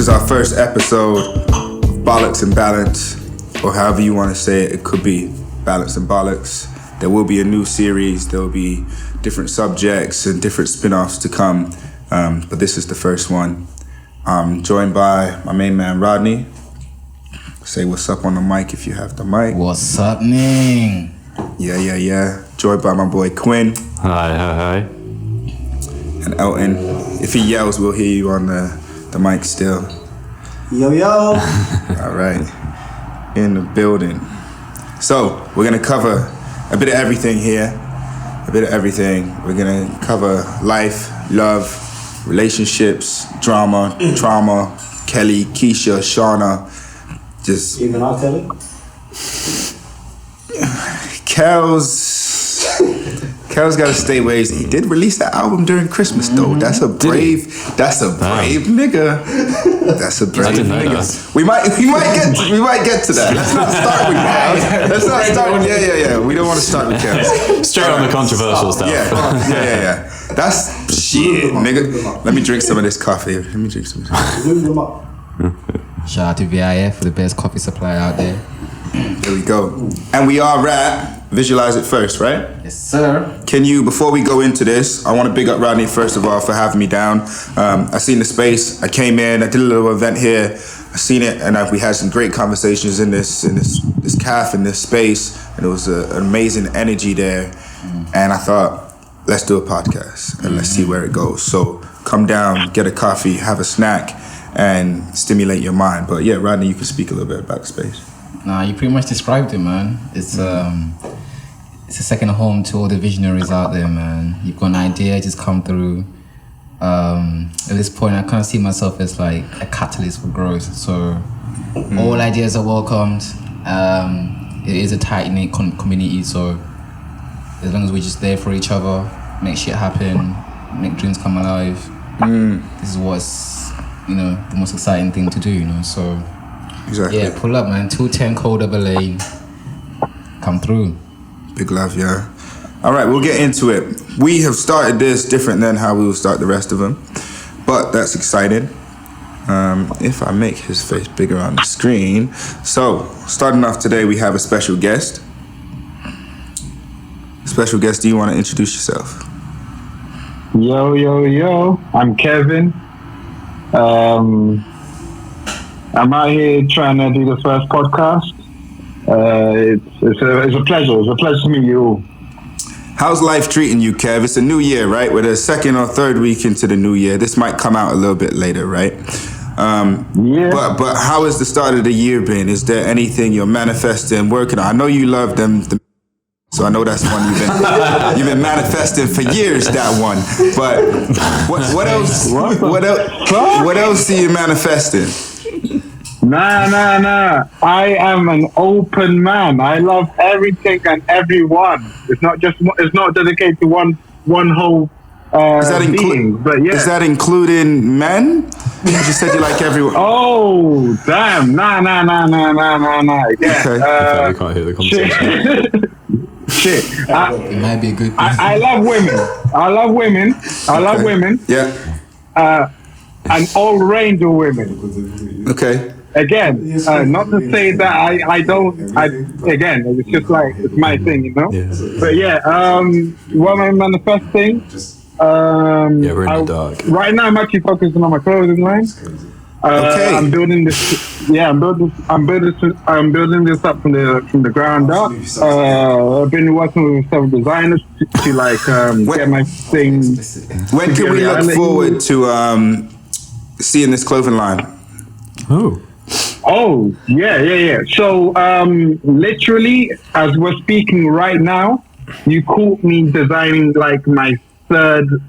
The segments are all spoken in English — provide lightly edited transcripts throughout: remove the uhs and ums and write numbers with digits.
is our first episode of Bollocks and Balance, or however you want to say it. It could be Balance and Bollocks. There will be a new series. There will be different subjects and different spin-offs to come. But this is the first one. I'm joined by my main man, Rodney. Say what's up on the mic if you have the mic. What's happening? Yeah. Joined by my boy, Quinn. Hi. And Elton. If he yells, we'll hear you on the mic still. Yo. All right. In the building. So, we're going to cover a bit of everything here. We're going to cover life, love, relationships, drama, trauma, Kelly, Keisha, Shauna. Just... Even R. Kelly? Kel's got to stay where he did release that album during Christmas though. That's a brave nigga. That's a brave nigga. We might get to that. Let's not start with Kel. Let's not start with yeah. We don't want to start with Kel. Straight on the controversial stuff. Yeah. That's shit, nigga. Let me drink some of this coffee. Shout out to VIF for the best coffee supply out there. There we go. And we are rap. Visualize it first, right? Yes, sir. Can you, before we go into this, I want to big up Rodney first of all for having me down. I seen the space. I came in. I did a little event here. I seen it, and we had some great conversations in this cafe, in this space, and it was an amazing energy there. And I thought, let's do a podcast and let's see where it goes. So come down, get a coffee, have a snack, and stimulate your mind. But yeah, Rodney, you can speak a little bit about the space. Nah, you pretty much described it, man. It's a second home to all the visionaries out there, man. You've got an idea, just come through. At this point, I kind of see myself as like a catalyst for growth. So all ideas are welcomed. It is a tight-knit community, so as long as we're just there for each other, make shit happen, make dreams come alive. This is what's, the most exciting thing to do, so... Exactly. Yeah, pull up, man. 210 Cold Double Lane. Come through. Big love, yeah. All right, we'll get into it. We have started this different than how we will start the rest of them, but that's exciting. If I make his face bigger on the screen. So, starting off today, we have a special guest. Special guest, do you want to introduce yourself? Yo. I'm Kevin. I'm out here trying to do the first podcast. It's a pleasure. It's a pleasure to meet you all. How's life treating you, Kev? It's a new year, right? We're the second or third week into the new year. This might come out a little bit later, right? Yeah. But how has the start of the year been? Is there anything you're manifesting, working on? I know you love them. So I know that's one you've been manifesting for years. That one, but what else? What else are you manifesting? Nah. I am an open man. I love everything and everyone. It's not dedicated to one whole being. But yeah. Is that including men? You just said you like everyone. Oh damn! Nah. Yeah. Okay. We can't hear the conversation. Shit. It might be a good thing. I love women. I love women. Yeah. An all range of women. Okay. Again, not to say that I don't. Again, it's just like it's my thing, Yeah. But yeah, what am I manifesting? We're in the dark. Right now, I'm actually focusing on my clothing line. Okay. I'm building this. Yeah, I'm building this up from the ground up. I've been working with several designers to get my thing. When can we look forward to seeing this clothing line? Oh, yeah. So, literally, as we're speaking right now, you caught me designing like my third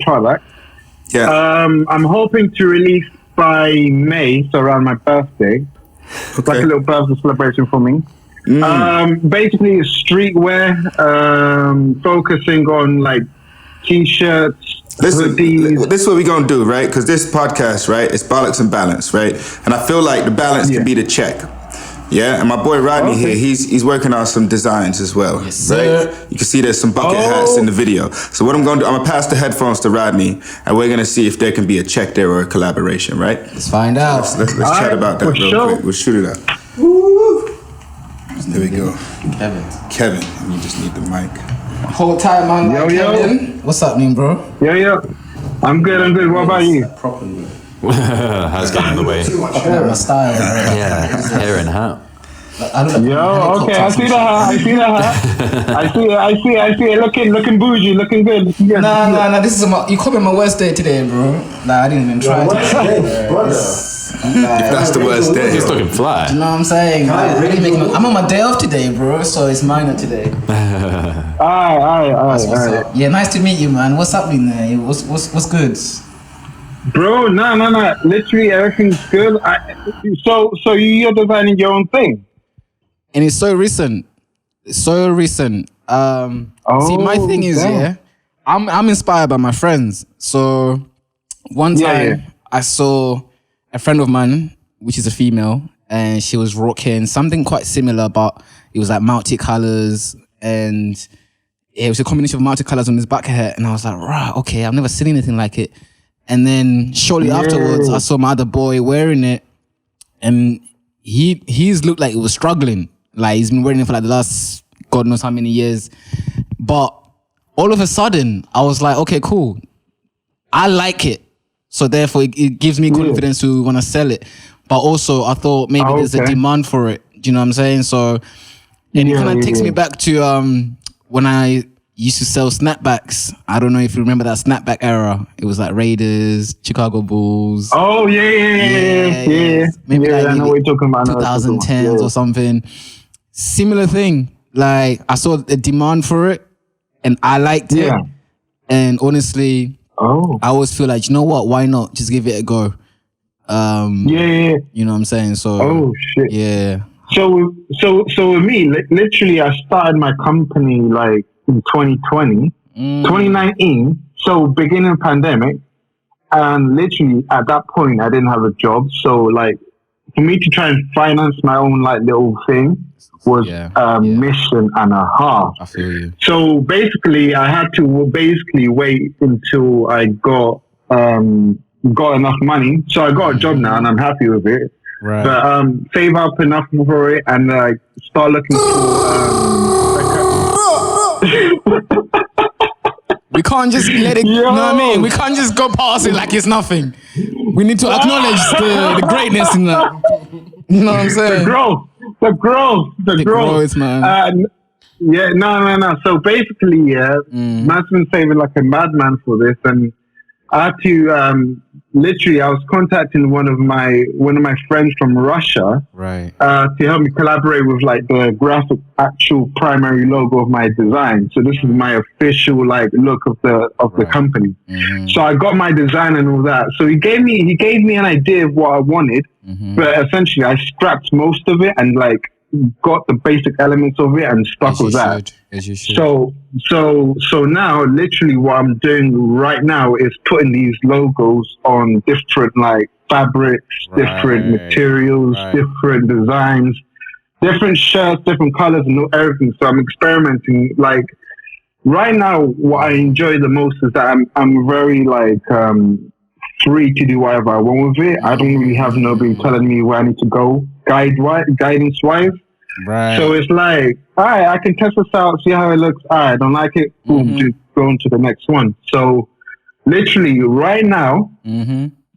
product. Yeah. I'm hoping to release by May, so around my birthday. It's like a little birthday celebration for me. Basically, it's streetwear, focusing on like t-shirts. Listen, this is what we're going to do, right? Because this podcast, right, it's Bollocks and Balance, right? And I feel like the balance can be the check. Yeah, and my boy Rodney here, he's working on some designs as well. Yes, sir. Right? You can see there's some bucket hats in the video. So what I'm going to do, I'm going to pass the headphones to Rodney, and we're going to see if there can be a check there or a collaboration, right? Let's find out. Let's chat about that real quick. We'll shoot it up. There we go. Kevin, you just need the mic. Hold tight, man. Yo. Kevin. What's happening, bro? Yo. I'm good. What about you? Has gotten in the way. My style. Yeah, hair and hat. Okay, I see the hat. I see it. Looking bougie, looking good. Nah. This is you called me my worst day today, bro. Nah, I didn't even try. If that's the worst day. He's looking fly. You know what I'm saying? I'm on my day off today, bro. So it's minor today. Alright. Yeah, nice to meet you, man. What's happening there? What's good? Bro, no. Literally everything's good. So you're designing your own thing? And it's so recent. See, my thing is, I'm inspired by my friends. So one time I saw a friend of mine, which is a female, and she was rocking something quite similar, but it was like multicolors, and it was a combination of multicolors on this bucket hat. And I was like, right, okay, I've never seen anything like it. And then shortly afterwards, I saw my other boy wearing it, and he's looked like he was struggling. Like he's been wearing it for like the last God knows how many years. But all of a sudden, I was like, okay, cool. I like it. So therefore, it gives me confidence to want to sell it. But also, I thought maybe there's a demand for it. Do you know what I'm saying? So, and it kind of takes me back to when I used to sell snapbacks. I don't know if you remember that snapback era. It was like Raiders, Chicago Bulls. Oh, yeah. Maybe like I know what you're talking about. 2010s or something. Similar thing. Like, I saw a demand for it, and I liked it. And honestly, I always feel like, you know what? Why not? Just give it a go. You know what I'm saying? So. Oh, shit. Yeah. So with me, literally, I started my company like in 2020, 2019. So beginning of pandemic, and literally at that point, I didn't have a job. So like, for me to try and finance my own like little thing was a mission and a half. I feel you. So basically, I had to wait until I got enough money. So I got a job now, and I'm happy with it. Right. But save up enough for it and start looking for. We can't just let it. You know what I mean? We can't just go past it like it's nothing. We need to acknowledge the greatness in that. You know what I'm saying? The growth, man. No. So basically, man's been saving like a madman for this, and I had to literally. I was contacting one of my friends from Russia, right, to help me collaborate with like the graphic actual primary logo of my design. So this is my official like look of the company. So I got my design and all that. So he gave me an idea of what I wanted, but essentially I scrapped most of it and like got the basic elements of it and stuck with that. As you should. So now literally what I'm doing right now is putting these logos on different like fabrics, different materials, different designs, different shirts, different colors and everything. So I'm experimenting. Like right now, what I enjoy the most is that I'm very like free to do whatever I want with it. I don't really have nobody telling me where I need to go, guidance wise. Right. So it's like, all right, I can test this out, see how it looks. All right, I don't like it. Boom, just go on to the next one. So literally right now,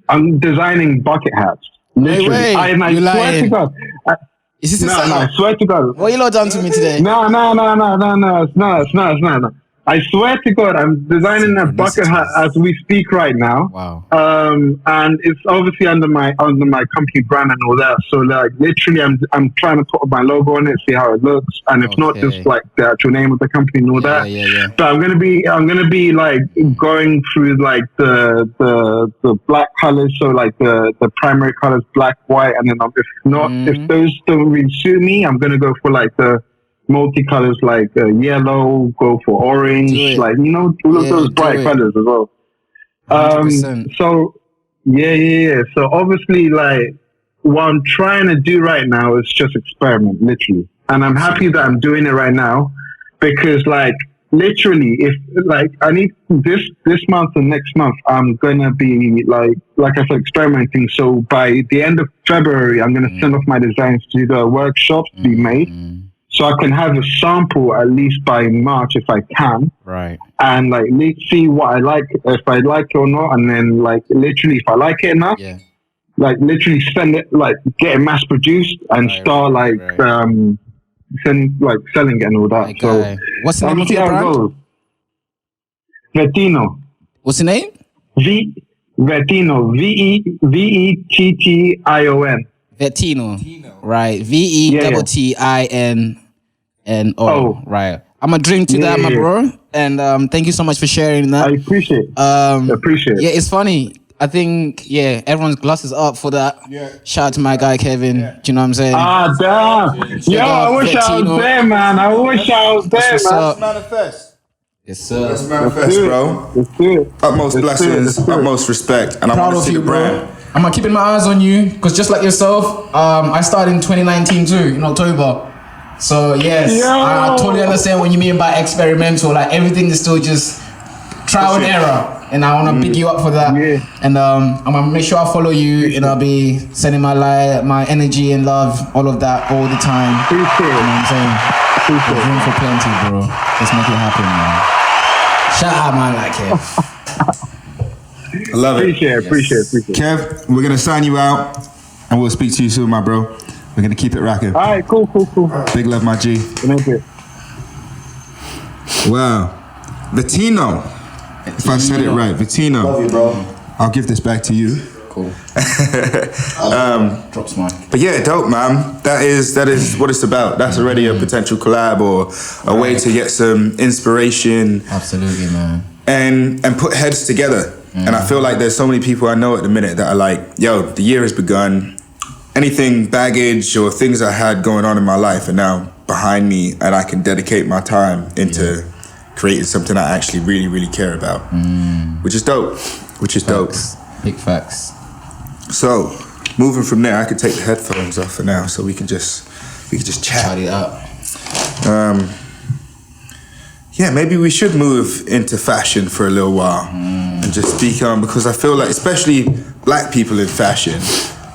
I'm designing bucket hats. Literally. I swear to God. I swear to God. What you lot done to me today? No. It's not. I swear to God, I'm designing a bucket hat as we speak right now. Wow. And it's obviously under my company brand and all that. So like literally, I'm trying to put my logo on it, see how it looks, and if not, just like the actual name of the company and all that. Yeah. So I'm gonna be like going through like the black colors. So like the primary colors, black, white, and then if those don't really suit me, I'm gonna go for like the multicolors, like yellow, go for orange, like all of those bright colors as well. 100%. So so obviously like what I'm trying to do right now is just experiment, literally. And I'm happy that I'm doing it right now because, like, literally, if like I need this month and next month, I'm gonna be like I said, experimenting. So by the end of February, I'm gonna send off my designs to the workshops to be made, so I can have a sample at least by March if I can. Right. And like, let's see what I like, if I like it or not, and then like literally, if I like it enough, like literally send it, like get it mass produced and start selling it and all that. Like, so what's the name of your brand? Vettino. What's the name? Vettino. Vettion. Vettino. Right. VETTINO. Right. I'm gonna drink to that, my bro. And thank you so much for sharing that. I appreciate it. Yeah, it's funny. I think, everyone's glasses up for that. Yeah. Shout out to my guy, Kevin. Do you know what I'm saying? Ah, damn. Yo, I wish I was there, man. I wish I was there, man. Let's manifest. Yes, sir. Let's manifest, bro. Utmost blessings, utmost respect. And I'm proud of you, bro. I'm gonna keep my eyes on you, because just like yourself, I started in 2019 too, in October. So, yes, I totally understand what you mean by experimental. Like, everything is still just trial and error. And I want to pick you up for that. Yeah. And I'm going to make sure I follow you, and I'll be sending my light, my energy and love, all of that, all the time. Appreciate it. You know what I'm saying? Appreciate it. Room for plenty, bro. Let's make it happen, man. Shout out, man, like Kev. I love it. Appreciate it. Kev, we're going to sign you out, and we'll speak to you soon, my bro. We're going to keep it rocking. All right, cool. Big love, my G. Wow. Vettino. If I said it right, Vettino. Love you, bro. I'll give this back to you. Cool. Drops mine. But yeah, dope, man. That is what it's about. That's already a potential collab or a way to get some inspiration. Absolutely, man. And put heads together. And I feel like there's so many people I know at the minute that are like, yo, the year has begun. Anything baggage or things I had going on in my life are now behind me, and I can dedicate my time into creating something I actually really, really care about, which is dope. Big facts. So, moving from there, I could take the headphones off for now, so we can just chat. Chat it up. Yeah, maybe we should move into fashion for a little while and just speak on, because I feel like, especially black people in fashion,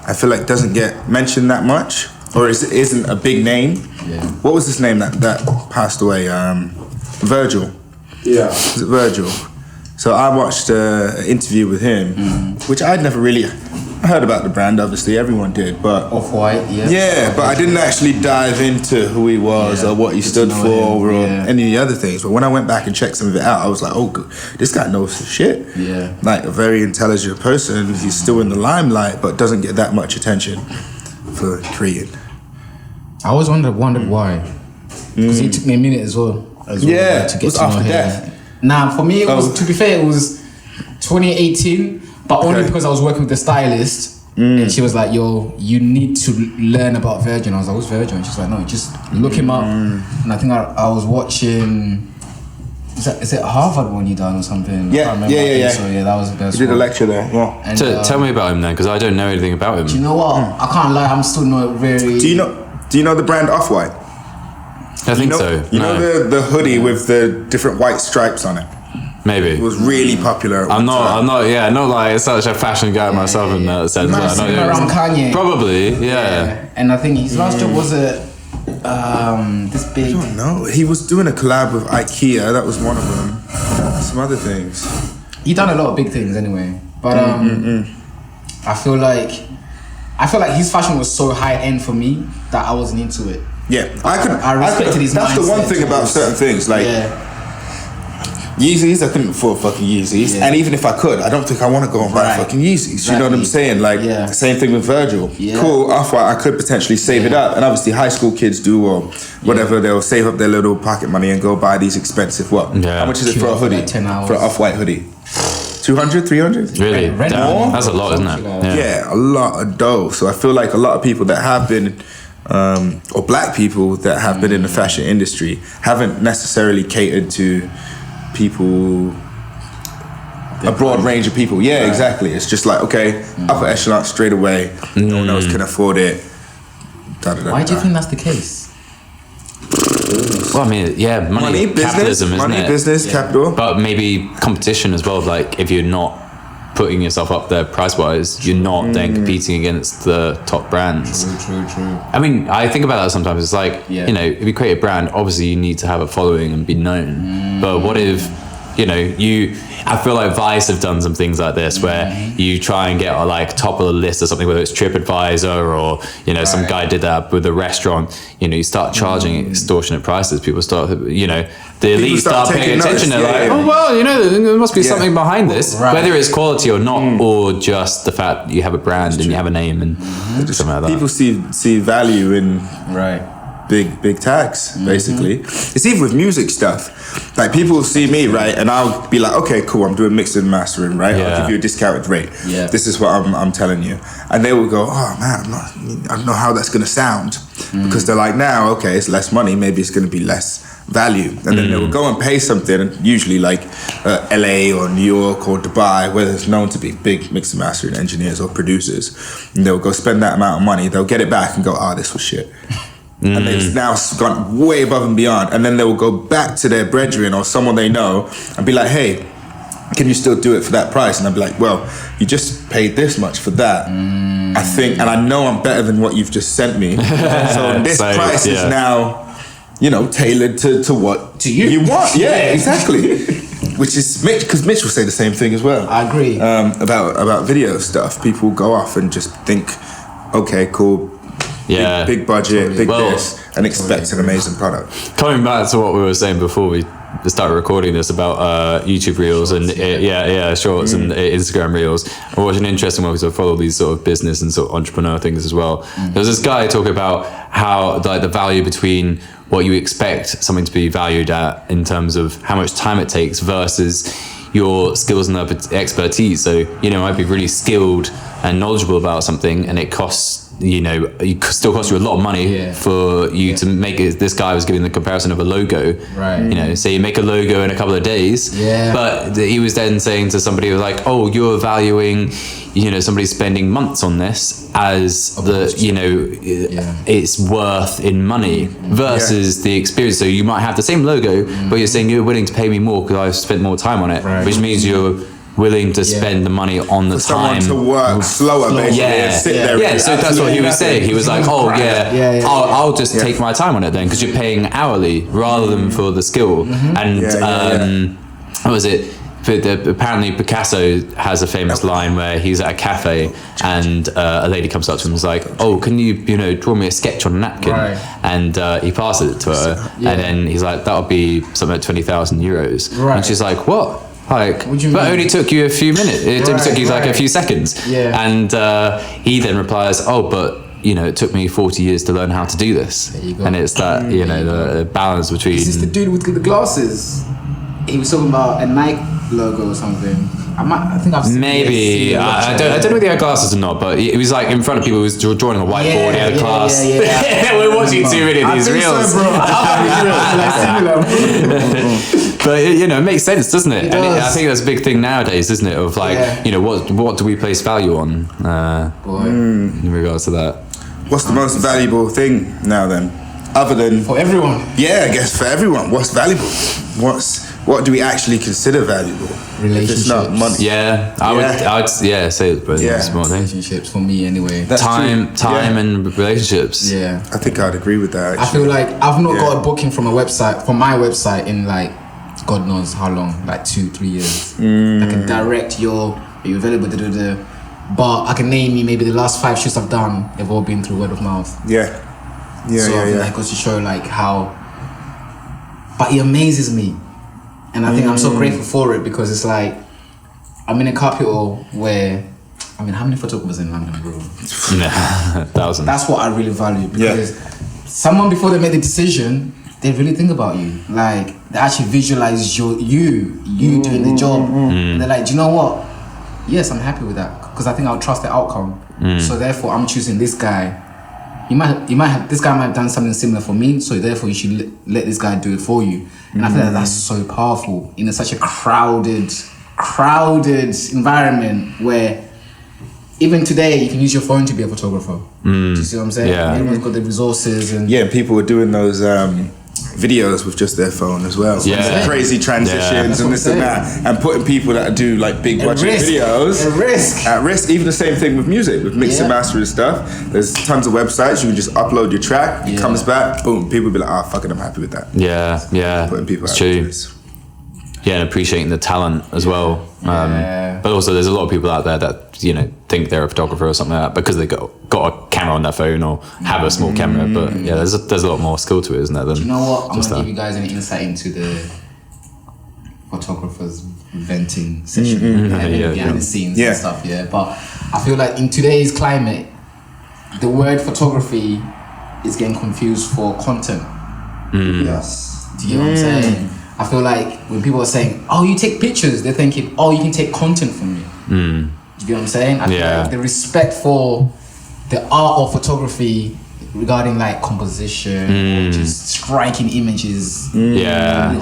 I feel like doesn't get mentioned that much, or isn't a big name. Yeah. What was his name that passed away? Virgil. Yeah. Was it Virgil? So I watched an interview with him, which I'd never really... I heard about the brand, obviously, everyone did, but... Off-White, Yeah, but I didn't actually dive into who he was or what he stood for or any of the other things. But when I went back and checked some of it out, I was like, oh, this guy knows some shit. Yeah. Like, a very intelligent person. He's still in the limelight, but doesn't get that much attention for creating. I always wondered why. Because it took me a minute as well. To get it was to know after him. death. Nah, for me, it was, to be fair, it was 2018, but only because I was working with the stylist. And she was like, yo, you need to learn about Virgin. I was like, who's Virgin? She's like, no, just look him up. And I think I was watching, is it Harvard one you done or something? Yeah. So yeah, that was the best. You did a one. lecture there, yeah. And, Tell me about him then, because I don't know anything about him. Do you know what? I can't lie, I'm still not very... Do you know the brand Off-White? I think so. You know the hoodie with the different white stripes on it? Maybe. It was really popular. I'm not like such a fashion guy myself in that sense. You might have seen him around Kanye. Probably, yeah. And I think his last job was this big... I don't know. He was doing a collab with IKEA. That was one of them. Some other things. He done a lot of big things anyway. But I feel like his fashion was so high end for me that I wasn't into it. Yeah, I respected his That's the one thing about certain things, like Yeezys. I couldn't afford fucking Yeezys, and even if I could, I don't think I want to go and buy fucking Yeezys. Exactly. You know what I'm saying? Like same thing with Virgil. Cool, Off-White. I could potentially save it up, and obviously high school kids do or whatever. They'll save up their little pocket money and go buy these expensive How much is it for a hoodie? 10 hours. For an Off-White hoodie. 200, 300? Really? More? That's a lot, isn't it? Yeah, a lot of dough. So I feel like a lot of people that have been, or black people that have been in the fashion industry, haven't necessarily catered to people a broad range of people. Yeah, exactly. It's just like, okay, upper echelon straight away. No one else can afford it. Why do you think that's the case? Well, I mean, yeah, money capitalism, isn't it? Business, capital. But maybe competition as well. Like, if you're not putting yourself up there price-wise, you're not then competing against the top brands. True. I mean, I think about that sometimes. It's like, you know, if you create a brand, obviously you need to have a following and be known. But what if, you know, I feel like Vice have done some things like this where you try and get like top of the list or something, whether it's TripAdvisor or, you know, some guy did that with a restaurant. You know, you start charging extortionate prices. People start, you know, the elite start paying attention. They're like, oh, well, you know, there must be something behind this, whether it's quality or not, or just the fact that you have a brand and you have a name and something like that. People see value in big tags, basically. It's even with music stuff. Like, people see me, right, and I'll be like, okay, cool, I'm doing mixing and mastering, right? I'll give you a discounted rate. This is what I'm telling you. And they will go, oh man, I don't know how that's gonna sound. Because they're like, now, okay, it's less money, maybe it's gonna be less value. And then they will go and pay something, usually like LA or New York or Dubai, where there's known to be big mix and mastering engineers or producers. And they'll go spend that amount of money, they'll get it back and go, this was shit. And they've now gone way above and beyond. And then they will go back to their brethren or someone they know and be like, hey, can you still do it for that price? And I'll be like, well, you just paid this much for that. I think, and I know I'm better than what you've just sent me. So this price is now, you know, tailored to what you want. Yeah, exactly. Which is Mitch, because Mitch will say the same thing as well. I agree. About video stuff. People go off and just think, okay, cool. Yeah, big budget, this, and expect an amazing product. Coming back to what we were saying before we started recording this about YouTube Reels and Shorts and Instagram Reels, I watched an interesting one because I follow these sort of business and sort of entrepreneur things as well. There was this guy talking about how like the value between what you expect something to be valued at in terms of how much time it takes versus your skills and expertise. So, you know, I'd be really skilled and knowledgeable about something and it costs, you know, it still costs you a lot of money for you to make it. This guy was giving the comparison of a logo, right? You know, so you make a logo in a couple of days, but he was then saying to somebody like, oh, you're valuing, you know, somebody spending months on this as the, you know, it's worth in money versus the experience. So you might have the same logo, but you're saying you're willing to pay me more because I've spent more time on it, which means you're willing to spend the money on the time to work slower, basically, and sit there. So that's what he was saying. He was like, oh I'll just take my time on it then because you're paying hourly rather than for the skill. And what was it? Apparently Picasso has a famous line where he's at a cafe and a lady comes up to him and is like, oh, can you know, draw me a sketch on a napkin? And he passes it to her and then he's like, that'll be something like 20,000 euros. And she's like, what? Like, but it only took you a few minutes. It only took you like a few seconds. And he then replies, oh, but you know, it took me 40 years to learn how to do this. And it's that, you know, the balance between. Is this the dude with the glasses? He was talking about a Nike logo or something. I think I've seen maybe I don't know if he had glasses or not, but he was like in front of people. He was drawing a whiteboard. He had a class. We're watching too many of these reels. But you know, it makes sense, doesn't it? And I think that's a big thing nowadays, isn't it? Of like, you know, what do we place value on in regards to that? What's the most valuable thing now then, other than for everyone? Yeah, I guess for everyone. What's valuable? What do we actually consider valuable? Relationships. If it's not money. Yeah, I would say it, but it's more thing. Relationships for me anyway. That's time and relationships. Yeah, I think I'd agree with that. Actually. I feel like I've not got a booking from my website in like God knows how long, like 2-3 years. I can direct are you available? But I can name you maybe the last 5 shoots I've done. They've all been through word of mouth. So it goes to show like how, but it amazes me. And I think I'm so grateful for it because it's like, I'm in a capital where, I mean, how many photographers in London, bro? Thousands. That's what I really value because someone before they make the decision, they really think about you. Like, they actually visualize you doing the job. And they're like, do you know what? Yes, I'm happy with that because I think I'll trust the outcome. So therefore, I'm choosing this guy. This guy might have done something similar for me, so therefore you should let this guy do it for you. And I feel like that's so powerful in such a crowded crowded environment where even today you can use your phone to be a photographer. Do you see what I'm saying? Yeah. Everyone's got the resources and Yeah, people were doing those videos with just their phone as well. Yeah. Crazy transitions Yeah. and this and that. And putting people that do like big budget videos at risk. Even the same thing with music, with mix and master and stuff. There's tons of websites. You can just upload your track. It comes back. Boom. People be like, oh, fuck it, I'm happy with that. Yeah. Putting people It's out true. of this. Yeah, and appreciating the talent as well. But also, there's a lot of people out there that think they're a photographer or something like that because they got a camera on their phone or have a small camera. But yeah, there's a lot more skill to it, isn't there? Than you know what? I'm just gonna that. give you guys an insight into the photographers venting session behind the scenes and stuff. Yeah, but I feel like in today's climate, the word photography is getting confused for content. Yes. Do you know what I'm saying? I feel like when people are saying, "Oh, you take pictures," they're thinking, "Oh, you can take content from me." Do you get what I'm saying? I feel like the respect for the art of photography regarding like composition, or just striking images,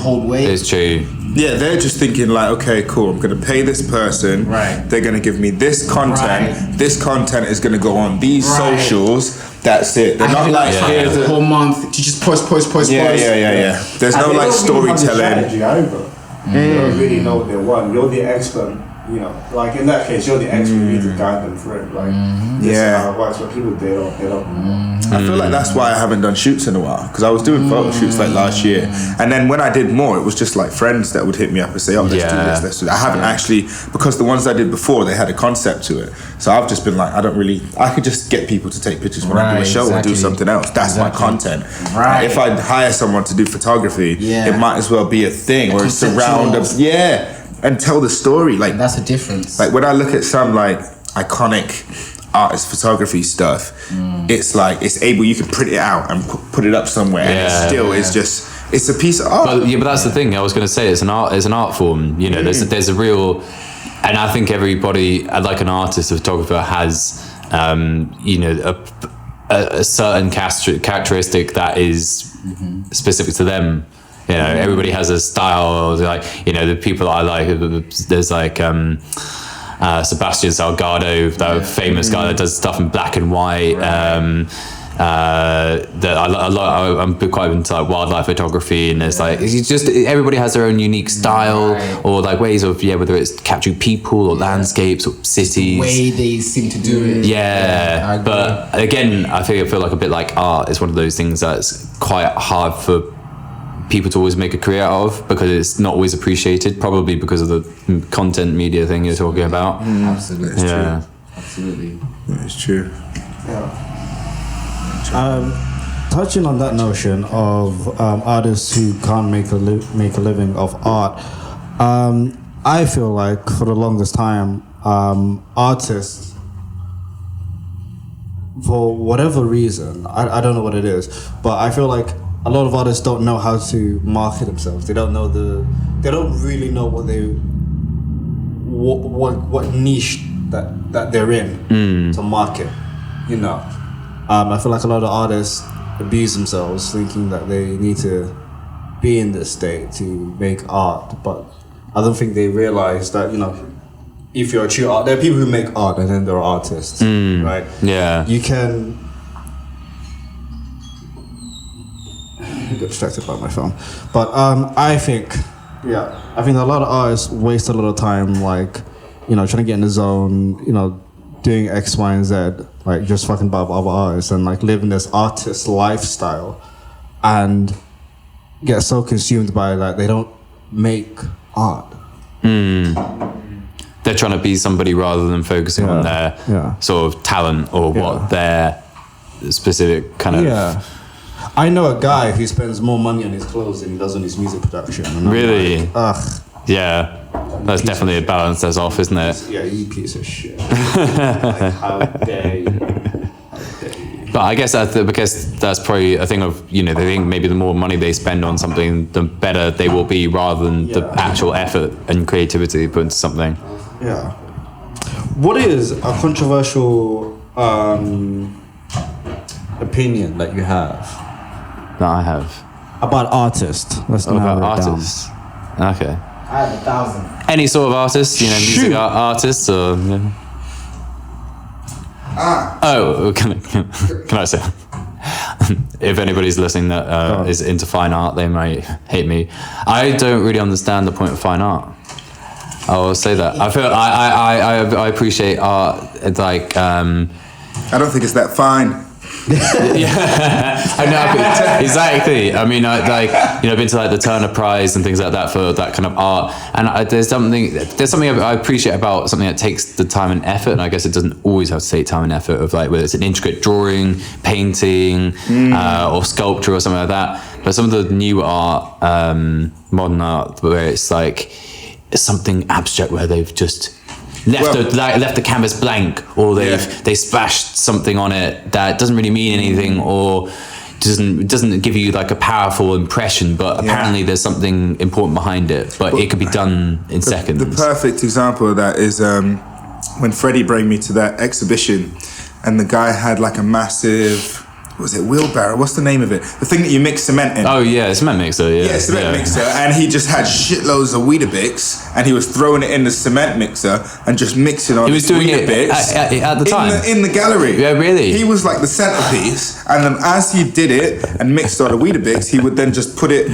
hold weight. It's true. Yeah, they're just thinking like, okay, cool, I'm gonna pay this person. Right. They're gonna give me this content. Right. This content is gonna go on these socials. That's it. They're not like here's the a whole month to just post. Yeah. There's no like storytelling. They don't really know what they want. You're the expert. Like in that case, you're the expert. You need to guide them through it. Like this is how it works. But people, they don't. I feel like that's why I haven't done shoots in a while, because I was doing photo shoots like last year, and then when I did more, it was just like friends that would hit me up and say, "Oh, let's do this, let's do that." I haven't actually, because the ones I did before, they had a concept to it. So I've just been like, I could just get people to take pictures when I do a show or do something else. That's my content. Right. If I hire someone to do photography, it might as well be a thing or surround us. Yeah. And tell the story. Like that's a difference. Like when I look at some like iconic artist photography stuff, it's like it's able, you can print it out and put it up somewhere, and it still is just, it's a piece of art. But that's the thing. I was going to say it's an art form. There's a real, and I think everybody, like an artist, a photographer, has a certain characteristic that is specific to them. Everybody has a style. Like the people I like. There's like Sebastian Salgado, that famous guy that does stuff in black and white. That I'm quite into like wildlife photography, and there's like it's just everybody has their own unique style or like ways of whether it's capturing people or landscapes or cities. The way they seem to do it. Yeah, but again, I feel like a bit like art. It's one of those things that's quite hard for people to always make a career out of because it's not always appreciated, probably because of the content media thing you're talking about. Absolutely. Yeah. Absolutely. It's true. Touching on that notion of artists who can't make a living of art, I feel like for the longest time, artists, for whatever reason, I don't know what it is, but I feel like a lot of artists don't know how to market themselves. They don't really know what niche that they're in to market. I feel like a lot of artists abuse themselves thinking that they need to be in this state to make art, but I don't think they realize that if you're a true art, there are people who make art and then there are artists, right? Yeah. You can. I got distracted by my phone, but I think a lot of artists waste a lot of time, like trying to get in the zone, doing X, Y, and Z, like just fucking about other artists and like living this artist lifestyle, and get so consumed by that they don't make art. They're trying to be somebody rather than focusing on their sort of talent or what their specific kind of. Yeah. I know a guy who spends more money on his clothes than he does on his music production. And Really? Like, ugh. Yeah. That's definitely a balance that's off, isn't it? Yeah, you piece of shit. Like, how dare you? But I guess because that's probably a thing of, they think maybe the more money they spend on something, the better they will be rather than the actual effort and creativity put into something. Yeah. What is a controversial opinion that you have That I have. about artists? Let's About narrow it down. artists. Okay. I have 1,000. Any sort of artist, you know, music artists or. You know. Oh, can I say? If anybody's listening that is into fine art, they might hate me. I don't really understand the point of fine art. I will say that. I feel I appreciate art. Like I don't think it's that fine. Yeah, I know exactly. I mean, I've been to like the Turner Prize and things like that for that kind of art. And there's something I appreciate about something that takes the time and effort. And I guess it doesn't always have to take time and effort of like whether it's an intricate drawing, painting, or sculpture or something like that. But some of the new art, modern art, where it's like it's something abstract where they've just left the canvas blank, or they splashed something on it that doesn't really mean anything, or doesn't give you like a powerful impression, but apparently there's something important behind it, but it could be done in seconds. The perfect example of that is when Freddie brought me to that exhibition, and the guy had like a massive, was it wheelbarrow? What's the name of it? The thing that you mix cement in. Oh yeah, cement mixer. Yeah, cement mixer. And he just had shitloads of Weetabix, and he was throwing it in the cement mixer and just mixing on. He was doing Weetabix it at the time in the gallery. Yeah, really. He was like the centerpiece, and then as he did it and mixed all the Weetabix, he would then just put it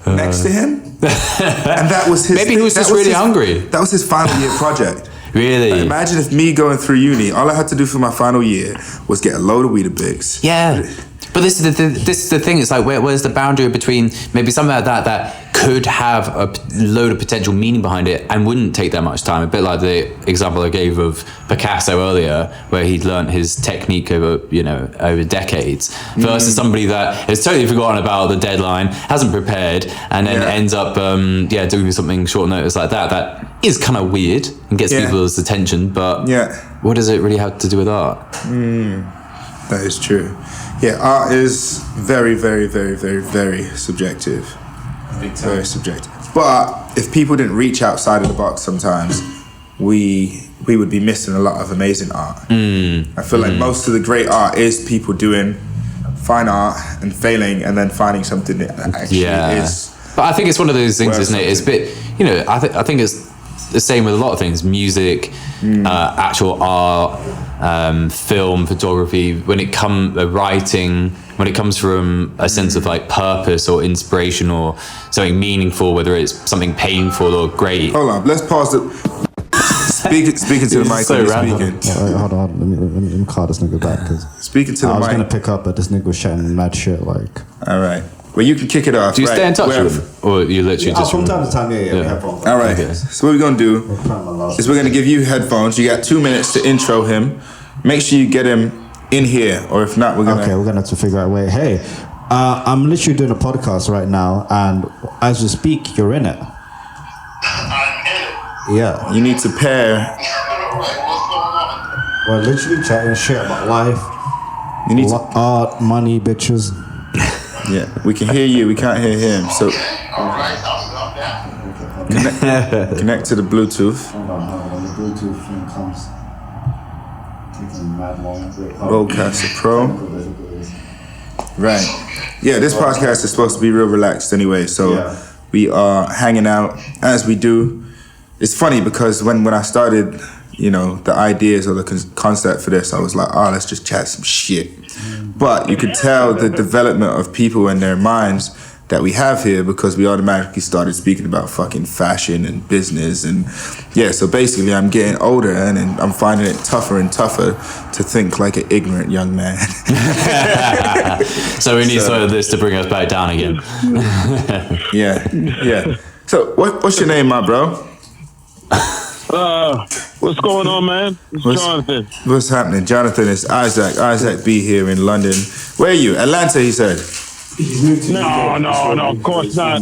next to him, and that was his. Maybe he was just really hungry. That was his final year project. Really? Like, imagine if me going through uni, all I had to do for my final year was get a load of Weetabix. Yeah. But this is the thing. It's like where's the boundary between maybe something like that could have a load of potential meaning behind it and wouldn't take that much time. A bit like the example I gave of Picasso earlier, where he'd learned his technique over decades, versus somebody that has totally forgotten about the deadline, hasn't prepared, and then ends up doing something short notice like that. That is kind of weird and gets people's attention. But what does it really have to do with art? That is true. Yeah, art is very, very, very, very, very subjective. Very subjective. But if people didn't reach outside of the box sometimes, we would be missing a lot of amazing art. I feel like most of the great art is people doing fine art and failing and then finding something that actually is. But I think it's one of those things, isn't it? It's a bit, I think it's the same with a lot of things, music, actual art, film, photography, writing, when it comes from a sense of like purpose or inspiration or something meaningful, whether it's something painful or great. Hold on, let's pause it. Speaking to the mic. So random. Hold on, let me call this nigga back, because speaking to the mic. I was gonna pick up, but this nigga was shouting mad shit like. All right. Well, you can kick it off. Do you stay in touch with him? Or you literally just... From time to time, we have phones. All right. Okay. So what we're going to do is we're going to give you headphones. You got 2 minutes to intro him. Make sure you get him in here, or if not, we're going to... Okay, we're going to have to figure out a way. Hey, I'm literally doing a podcast right now, and as you speak, you're in it. I'm in it. Yeah. You need to pair... We're literally chatting shit about life. You need to... art, money, bitches. Yeah, we can hear you. We can't hear him. So connect to the Bluetooth. Hold on. When the Bluetooth thing comes, taking mad long. Rodecaster Pro. Right. Yeah, this podcast is supposed to be real relaxed anyway. So we are hanging out as we do. It's funny because when I started, the ideas or the concept for this, I was like, let's just chat some shit. But you could tell the development of people and their minds that we have here, because we automatically started speaking about fucking fashion and business. And so basically I'm getting older and I'm finding it tougher and tougher to think like an ignorant young man. So we need sort of this to bring us back down again. Yeah. So what's your name, my bro? What's going on, man? It's Jonathan. What's happening? Jonathan, is Isaac B here in London. Where are you? Atlanta, he said. No, of course not.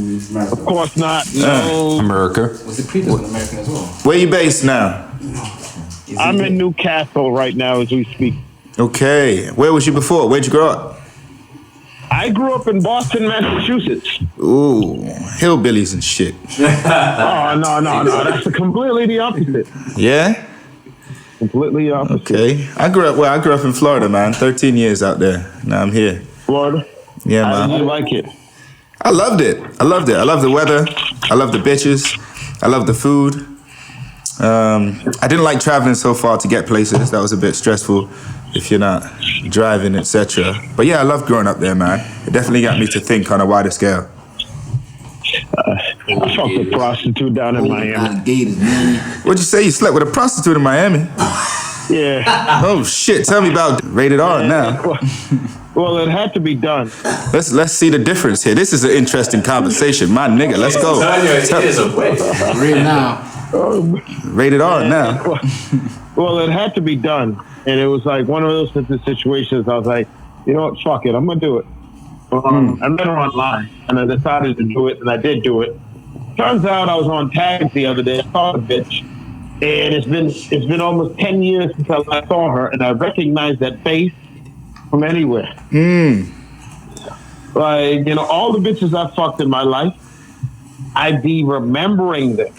Of course not. No. America. Was the previous one American as well? Where you based now? I'm in Newcastle right now as we speak. Okay. Where was you before? Where'd you grow up? I grew up in Boston, Massachusetts. Ooh, hillbillies and shit. Oh, no. That's completely the opposite. Yeah? Completely opposite. Okay. I grew up in Florida, man. 13 years out there. Now I'm here. Florida? Yeah, man. How did you like it? I loved it. I love the weather. I love the bitches. I love the food. I didn't like traveling so far to get places. That was a bit stressful if you're not driving, etc. But yeah, I love growing up there, man. It definitely got me to think on a wider scale. I fucked a prostitute down in Miami. What'd you say? You slept with a prostitute in Miami? Yeah. Oh shit! Tell me about rated R now. Well, it had to be done. Let's see the difference here. This is an interesting conversation, my nigga. Let's go. Right now. Rated R now. Well, it had to be done. And it was like one of those situations I was like, you know what, fuck it, I'm going to do it. I met her online, and I decided to do it, and I did do it. Turns out I was on tags the other day. I saw the bitch, and it's been almost 10 years since I last saw her, and I recognized that face from anywhere. Like, you know, all the bitches I fucked in my life, I'd be remembering them.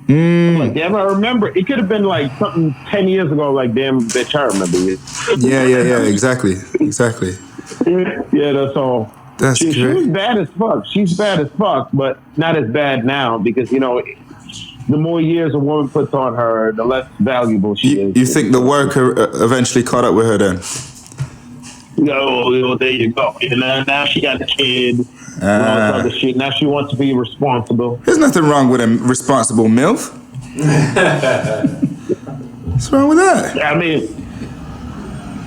I'm like, damn, I remember. It could have been like something 10 years ago, like, damn, bitch, I remember you. Yeah, exactly. Yeah, that's all. That's she great. was bad as fuck. She's bad as fuck, but not as bad now because, you know, the more years a woman puts on her, the less valuable she is. You think the work eventually caught up with her then? No, there you go. And now she got a kid. And all this other shit. Now she wants to be responsible. There's nothing wrong with a responsible MILF. What's wrong with that? I mean,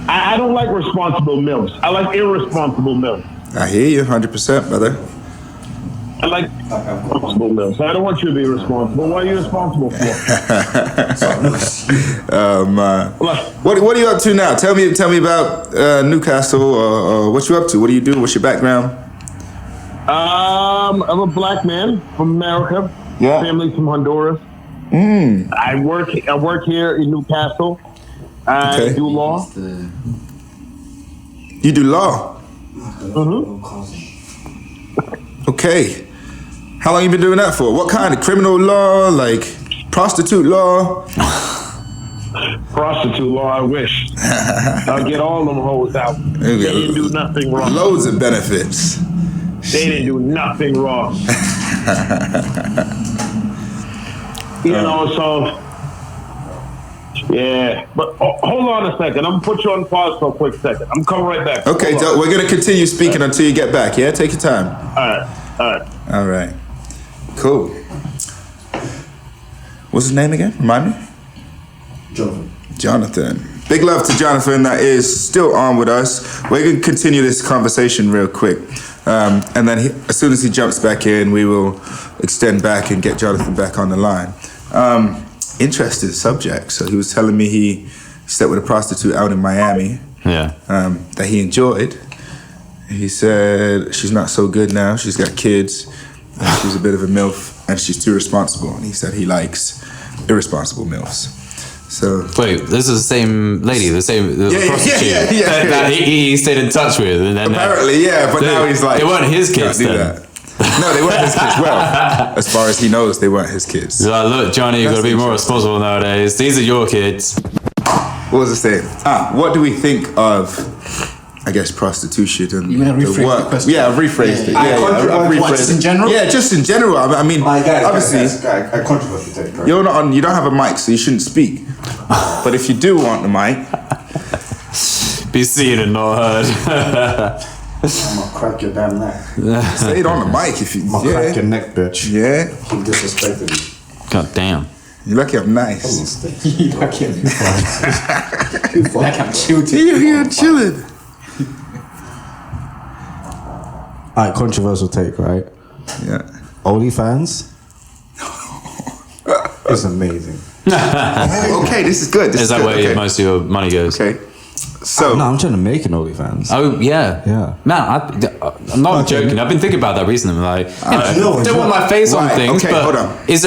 I don't like responsible MILFs. I like irresponsible MILFs. I hear you 100%, brother. I like responsible MILFs. I don't want you to be responsible. What are you responsible for? What are you up to now? Tell me about Newcastle or what you up to. What do you do? What's your background? I'm a black man from America. Yeah. Family from Honduras. I work here in Newcastle. I do law. You do law? Okay. How long you been doing that for? What kind of criminal law? Like prostitute law? Prostitute law, I wish. I'll get all them hoes out. They didn't do nothing wrong. Loads of benefits. They didn't do nothing wrong. You know, so yeah. But hold on a second. I'm gonna put you on pause for a quick second. I'm coming right back. Okay, we're gonna continue speaking until you get back. Yeah, take your time. All right. Cool. What's his name again? Remind me. Jonathan. Big love to Jonathan that is still on with us. We're going to continue this conversation real quick. And then as soon as he jumps back in, we will extend back and get Jonathan back on the line. Interesting subject. So he was telling me he slept with a prostitute out in Miami. Yeah. That he enjoyed. He said she's not so good now. She's got kids. And she's a bit of a MILF and she's too responsible. And he said he likes irresponsible MILFs. So wait, this is the same lady, the prostitute that he stayed in touch with, and then apparently, but now he's like, they weren't his kids then. No, they weren't his kids. Well, as far as he knows, they weren't his kids. He's like, look, Johnny, you've got to be more responsible nowadays. These are your kids. What was I saying? What do we think of, I guess, prostitution and you want to rephrase the question? Yeah, I've rephrased it. I've rephrased just in general? Yeah, just in general. I mean, obviously, I controversy take. Right? you don't have a mic, so you shouldn't speak. But if you do want the mic, be seen and not heard. I'm gonna crack your damn neck. Say it on the mic if you. I'm gonna crack your neck, bitch. Yeah. Keep disrespecting me. God damn. You're lucky I'm nice. You're lucky I'm like I'm chilled. You're here chilling. Alright, controversial take, right? Yeah. OnlyFans is amazing. Okay, this is good. Is that where most of your money goes? Okay. So No, I'm trying to make an OnlyFans. Oh yeah, Yeah. Man, I'm not joking. I've been thinking about that recently. Like, don't want my face on Right, things. okay, but hold on. Is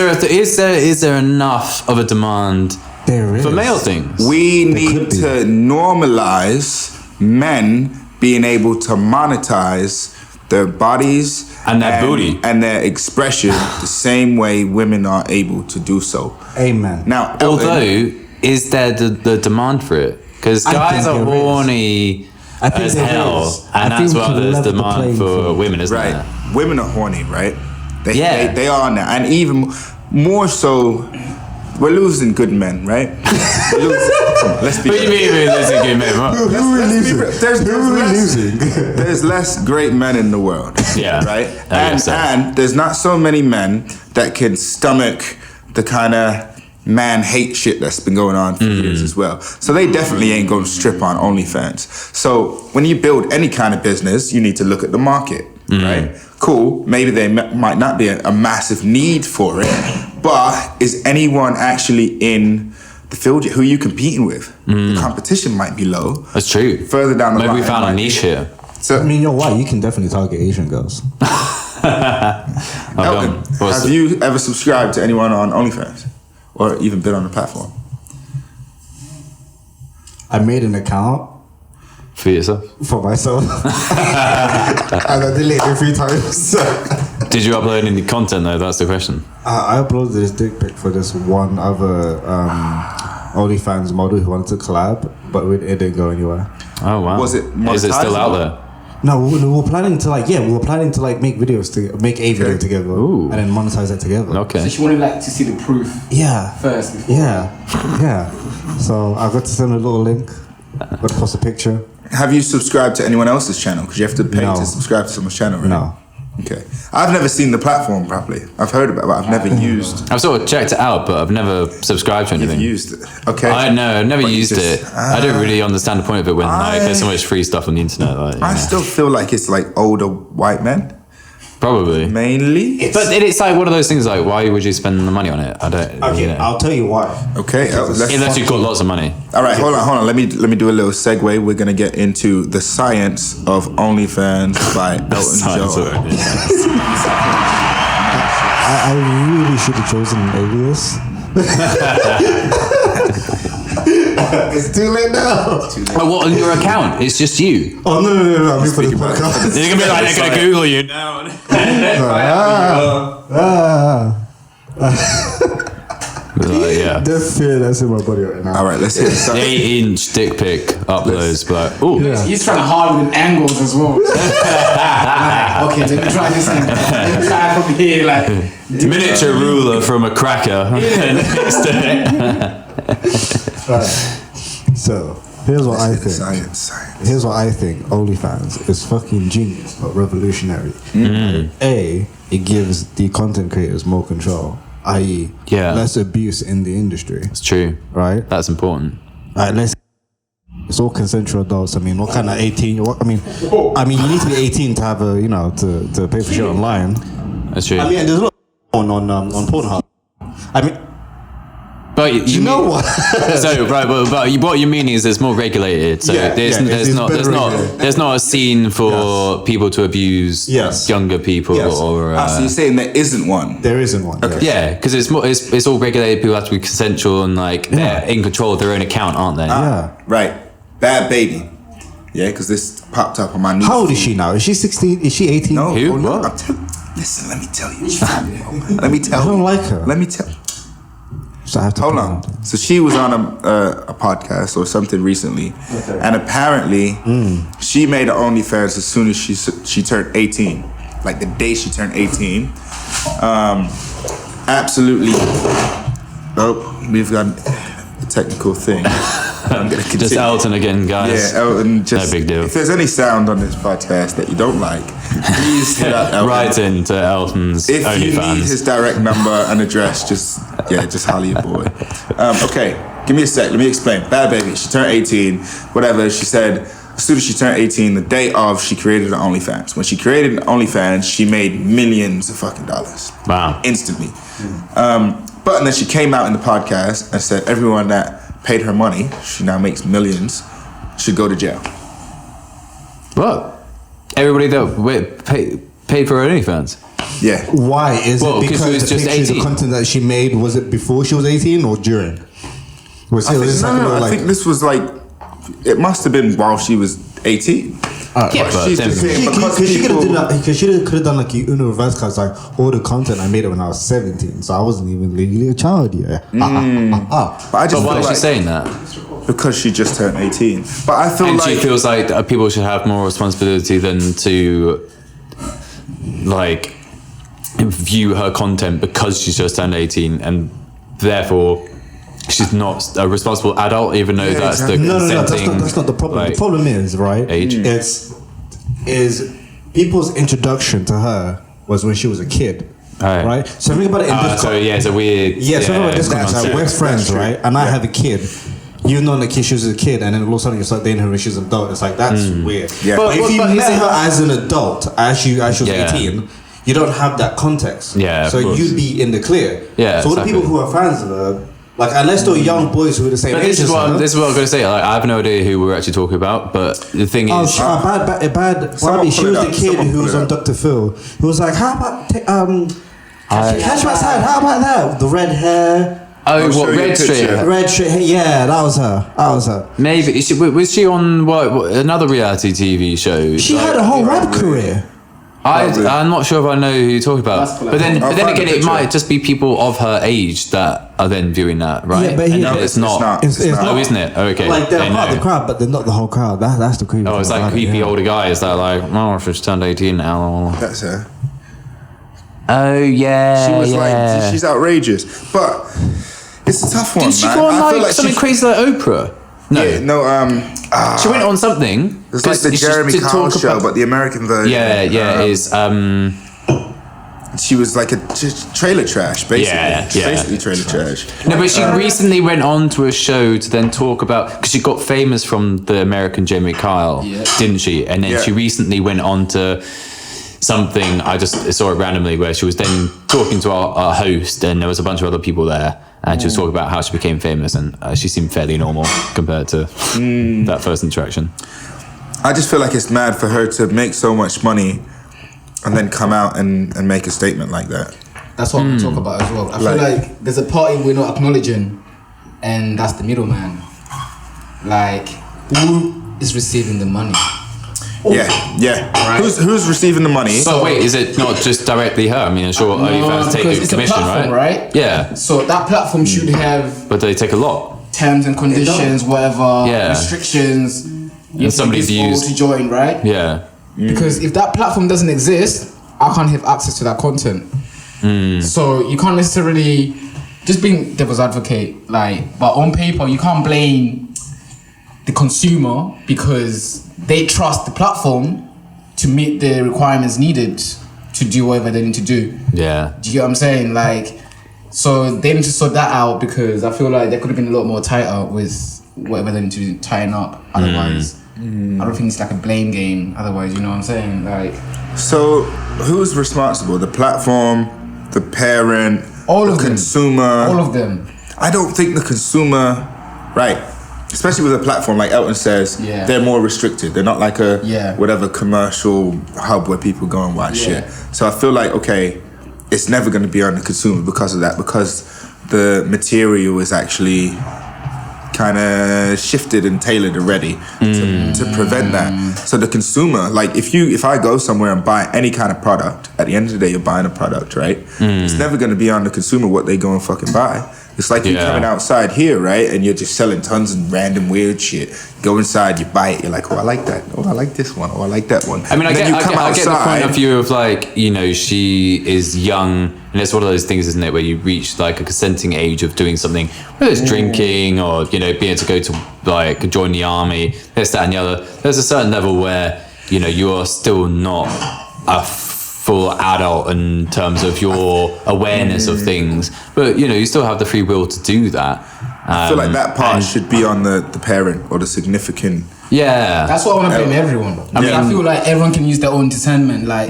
there enough of a demand There is. for male things? we need could be. to normalize men being able to monetize their bodies And their booty. and their expression the same way women are able to do so. Amen. Now, Although, is there the demand for it? Because I guys think are there is. horny I think as there hell, is. and I that's think why we can there's level the demand playing for field. women, isn't right, there? women are horny, right? Yeah. They are now, and even more so, we're losing good men, right? We're losing, let's be What do you mean we're losing good men? What? There's less great men in the world. Yeah. Right? I guess so. And there's not so many men that can stomach the kind of man hate shit that's been going on for years as well. So they definitely ain't going to strip on OnlyFans. So when you build any kind of business, you need to look at the market, right? Cool. Maybe there might not be a massive need for it, but is anyone actually in the field yet? Who are you competing with? The competition might be low. That's true. Further down the line. Maybe we found a niche here. So, I mean, you're white. You can definitely target Asian girls. Elton, have you ever subscribed to anyone on OnlyFans? Or even been on the platform? I made an account For yourself? for myself. And I deleted it 3 times. Did you upload any content though? That's the question. I uploaded this dick pic for this one other OnlyFans model who wanted to collab, but it didn't go anywhere. Oh wow. Was it Is it still out monetizable? there? No, we were planning to make videos to make a video together and then monetize that together. Okay. So she wanted like to see the proof Yeah. first. Before. Yeah. So I got to send a little link. Got to post a picture. Have you subscribed to anyone else's channel? Because you have to pay No. to subscribe to someone's channel, right? No. Okay. I've never seen the platform properly. I've heard about it, but I've never used. I've sort of checked it out, but I've never subscribed to anything. You've used it. Okay. I know, I've never But you used just- it. I don't really understand the point of it when like there's so much free stuff on the internet. Like, you I know. still feel like it's like older white men, Probably. mainly. But it's like one of those things like, why would you spend the money on it? I don't, Okay, you know. I'll tell you why. Okay. Unless you've got lots of money. All right, hold on. Let me do a little segue. We're gonna get into the science of OnlyFans by Elton Science John. of it. I really should have chosen an alias. It's too late now. But what on your account? It's just you. Oh no! I mean for the podcast. They're gonna be like, they're gonna Google you now. Yeah. The fear that's in my body right now. All right, let's hit the science. 8-inch dick pic uploads, but ooh. He's trying to harden with angles as well. Like, okay, let me try this thing. Let me try from here, like Miniature ruler from a cracker. So here's what I think. Science. Here's what I think. OnlyFans is fucking genius, but revolutionary. A, it gives the content creators more control, i.e., Yeah. less abuse in the industry. It's true. Right? That's important. It's all consensual adults. I mean, what kind of 18? I mean, you need to be 18 to have to pay for shit online. That's true. I mean, there's a lot on Pornhub. I mean, but you know what? So right, but what you mean is it's more regulated. So Yeah, there's it's better regulated. there's not a scene for people to abuse Yes. younger people Yes. or. So you're saying there isn't one? There isn't one. Okay. Yeah, because it's all regulated. People have to be consensual and like they're in control of their own account, aren't they? Yeah. Right. Bad Baby. Yeah, because this popped up on my news. How old is she now? Is she 16? Is she 18? No. Who? Oh, no. What? Listen, let me tell you. Let me tell I don't you. like her. Let me tell. So I have to Hold put on. So she was on a podcast or something recently, and apparently she made an OnlyFans as soon as she turned 18, like the day she turned 18. Absolutely. Oh, we've got a technical thing. I'm gonna continue. Just Elton again, guys. Yeah, Elton. Just No big deal. If there's any sound on this podcast that you don't like, please hit up Elton. Right into Elton's If you need OnlyFans. his direct number and address, just holler your boy. Okay, give me a sec. Let me explain. Bad Baby. She turned 18. Whatever. She said as soon as she turned 18, the day of, she created an OnlyFans. When she created an OnlyFans, she made millions of fucking dollars. Wow. Instantly. But then she came out in the podcast and said everyone that paid her money, she now makes millions, should go to jail. What? Everybody that paid for her OnlyFans. Yeah. Why is Well, it 'cause because it was the just picture, 18. the content that she made, was it before she was 18 or during? Was I it think, was no, like a no, little, I think this was like, it must have been while she was 18. Yeah, but she's then- just saying Because because she could have people... done that. Because she could have done like a Uno reverse card, like all the content I made it when I was 17, so I wasn't even legally a child yet. But I just But why feel is she like, saying that? because she just turned 18. But I feel And like... she feels like people should have more responsibility than to, like, view her content because she's just turned 18 and therefore she's not a responsible adult, even though that's the consenting. That's not the problem. Like, the problem is, right, age. Is people's introduction to her was when she was a kid. Right. So think about it in this so yeah, it's a weird. Yeah, so think about this context. Like, we're friends, right? And I have a kid. You've known the kid she was a kid, and then all of a sudden you start dating her when she's an adult. It's like, that's weird. Yeah. But if you but met her as an adult, as she was 18, you don't have that context. Yeah, so of course. you'd be in the clear. Yeah, so all the people who are fans of her, like, unless they're young boys who are the same But age this is as what her. this is what I'm going to say. Like, I have no idea who we're actually talking about, but the thing is, bad. Someone Barbie, she pull it was up, the kid someone who pull was it on up. Dr. Phil. Who was like, how about catch my side? How about that? The red hair. oh, show what you a red picture. straight? Red straight hair. Yeah, that was her. Maybe was she on what another reality TV show? She had a whole rap career. I'm not sure if I know who you're talking about. That's But then I'll again, find the it picture. might just be people of her age that are then viewing that, right? Yeah, but And no, it's not. It's Oh, not. isn't it? Okay. Like, they're I part of the know. crowd, but they're not the whole crowd. That's the creepy. Oh, it's thing like about it, creepy yeah. older guys that are like, oh, she's turned 18 now. That's her. Oh yeah. She was like, she's outrageous, but it's a tough one, Did she man. go on I feel like something she, crazy like Oprah? No. Yeah, no. She went on something. It's like the It's just Jeremy to Kyle talk show, about- but the American version. Yeah, it is. She was like a trailer trash, basically. Yeah. Basically trailer trash. No, but she recently went on to a show to then talk about, because she got famous from the American Jeremy Kyle, didn't she? And then she recently went on to something, I just saw it randomly, where she was then talking to our host, and there was a bunch of other people there, and she was talking about how she became famous, and she seemed fairly normal compared to that first interaction. I just feel like it's mad for her to make so much money and then come out and make a statement like that. That's what we talk about as well. I feel like there's a party we're not acknowledging, and that's the middleman. Like, who is receiving the money? Yeah. Right. Who's receiving the money? So wait, is it not just directly her? I mean, I'm sure OnlyFans take because a it's a commission, platform, right? Yeah, So that platform should have but they take a lot. terms and conditions, whatever, Yeah. restrictions. You have to somebody be views- to join, right? Yeah. Because if that platform doesn't exist, I can't have access to that content. So you can't necessarily, just being devil's advocate, like, but on paper you can't blame the consumer because they trust the platform to meet the requirements needed to do whatever they need to do. Yeah. Do you get what I'm saying? Like, so they need to sort that out, because I feel like they could have been a lot more tighter with whatever they need to tighten up. Otherwise, I don't think it's like a blame game. Otherwise, you know what I'm saying? Like, So who's responsible? The platform, the parent, all the of them. consumer. All of them. I don't think the consumer, right? Especially with a platform like Elton says, Yeah. they're more restricted. They're not like a Yeah. whatever commercial hub where people go and watch shit. So I feel like, okay, it's never going to be on the consumer because of that, because the material is actually kind of shifted and tailored already to prevent that. So the consumer, like if I go somewhere and buy any kind of product, at the end of the day you're buying a product, right? It's never going to be on the consumer what they go and fucking buy. It's like you coming outside here, right? And you're just selling tons of random weird shit. Go inside, you buy it, you're like, oh, I like that. Oh, I like this one. Oh, I like that one. I mean, I And get, then I, you come get, I get the point outside- of view of like, you know, she is young, and it's one of those things, isn't it, where you reach like a consenting age of doing something, whether it's drinking or, you know, being able to go to like join the army, this, that, and the other. There's a certain level where, you know, you are still not a full adult in terms of your awareness of things, but you know, you still have the free will to do that. I feel like that part should be on the parent or the significant. Yeah, That's what I want to blame everyone. I mean, I feel like everyone can use their own discernment, like,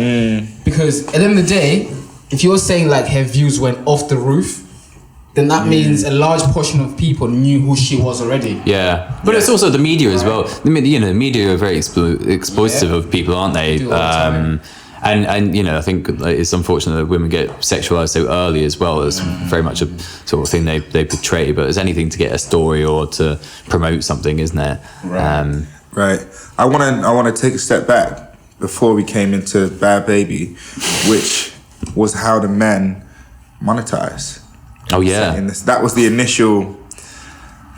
because at the end of the day, if you're saying like her views went off the roof, then that means a large portion of people knew who she was already. Yeah, but it's also the media as well. You know, the media are very exploitative of people, aren't they? Do all the time. And you know, I think it's unfortunate that women get sexualized so early as well. It's very much a sort of thing they portray, but it's anything to get a story or to promote something, isn't it? Right. Right. I want to take a step back before we came into Bad Baby, which was how the men monetize. Oh yeah. And that was the initial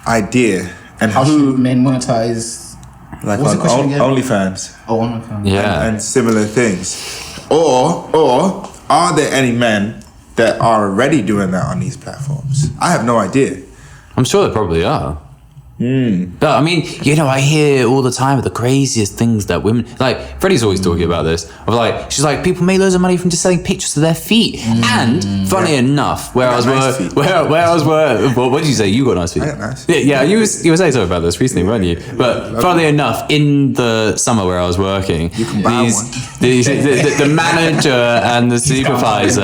idea. And How who, should men monetize? like What's the on question again? OnlyFans Oh, one of them. Yeah. and similar things, or are there any men that are already doing that on these platforms? I have no idea. I'm sure there probably are. But I mean, I hear all the time of the craziest things that women like. Freddie's always talking about this. Of like, she's like, people make loads of money from just selling pictures of their feet. And funny enough, where I was what did you say? You got nice feet. I got nice. Yeah. You were saying something about this recently, weren't you? But funnily enough, in the summer where I was working, you can buy the manager and the supervisor,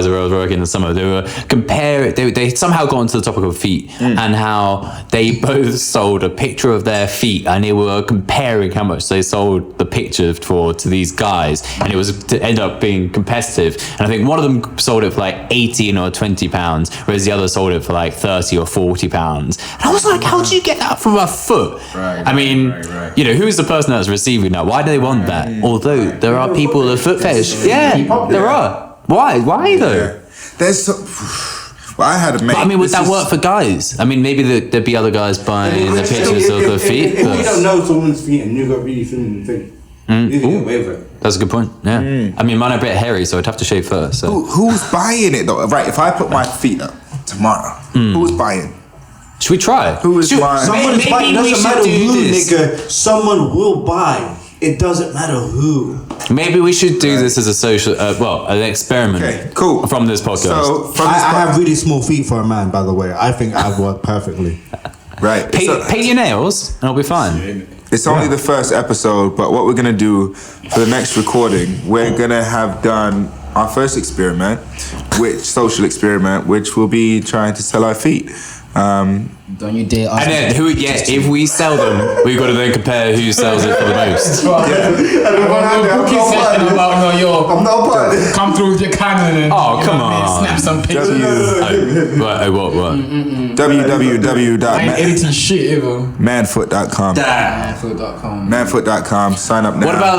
where I was working in the summer, they were comparing. They somehow got onto the topic of feet and how they both sold a picture of their feet, and they were comparing how much they sold the picture for to these guys, and it was to end up being competitive. And I think one of them sold it for like 18 or 20 pounds, whereas the other sold it for like 30 or 40 pounds. And I was like, how do you get that from a foot? Right, I mean, right. Who's the person that's receiving that? Why do they want that? Although there are people with a foot fetish. Yeah, there are. Why though? Yeah. There's so, well, I had a mate. But I mean, would that work for guys? I mean, maybe there'd be other guys buying the pictures of the feet. If we don't know someone's feet and you got really feeling the thing, you can get away with it. That's a good point. Yeah. I mean, mine are a bit hairy, so I'd have to shave first. So. Who's buying it though? Right, if I put my feet up tomorrow, who's buying? Should we try? Who is buying? Someone's buying. It we doesn't should matter do who, this. nigga. Someone will buy. It doesn't matter who. Maybe we should do this as a social, an experiment. Okay, cool. From this podcast. So from I this have really small feet for a man, by the way. I think I've worked perfectly. right. Paint your nails, and it'll be fine. It's only the first episode, but what we're gonna do for the next recording, we're gonna have done our first experiment, social experiment, which will be trying to sell our feet. Don't you dare ask And then if we sell them, we've got to then compare who sells it for the most. I'm not part of this. Come through with your Canon and Come on. snap some pictures. What? I ain't editing shit ever. www.manfoot.com. Manfoot.com. Sign up now. What about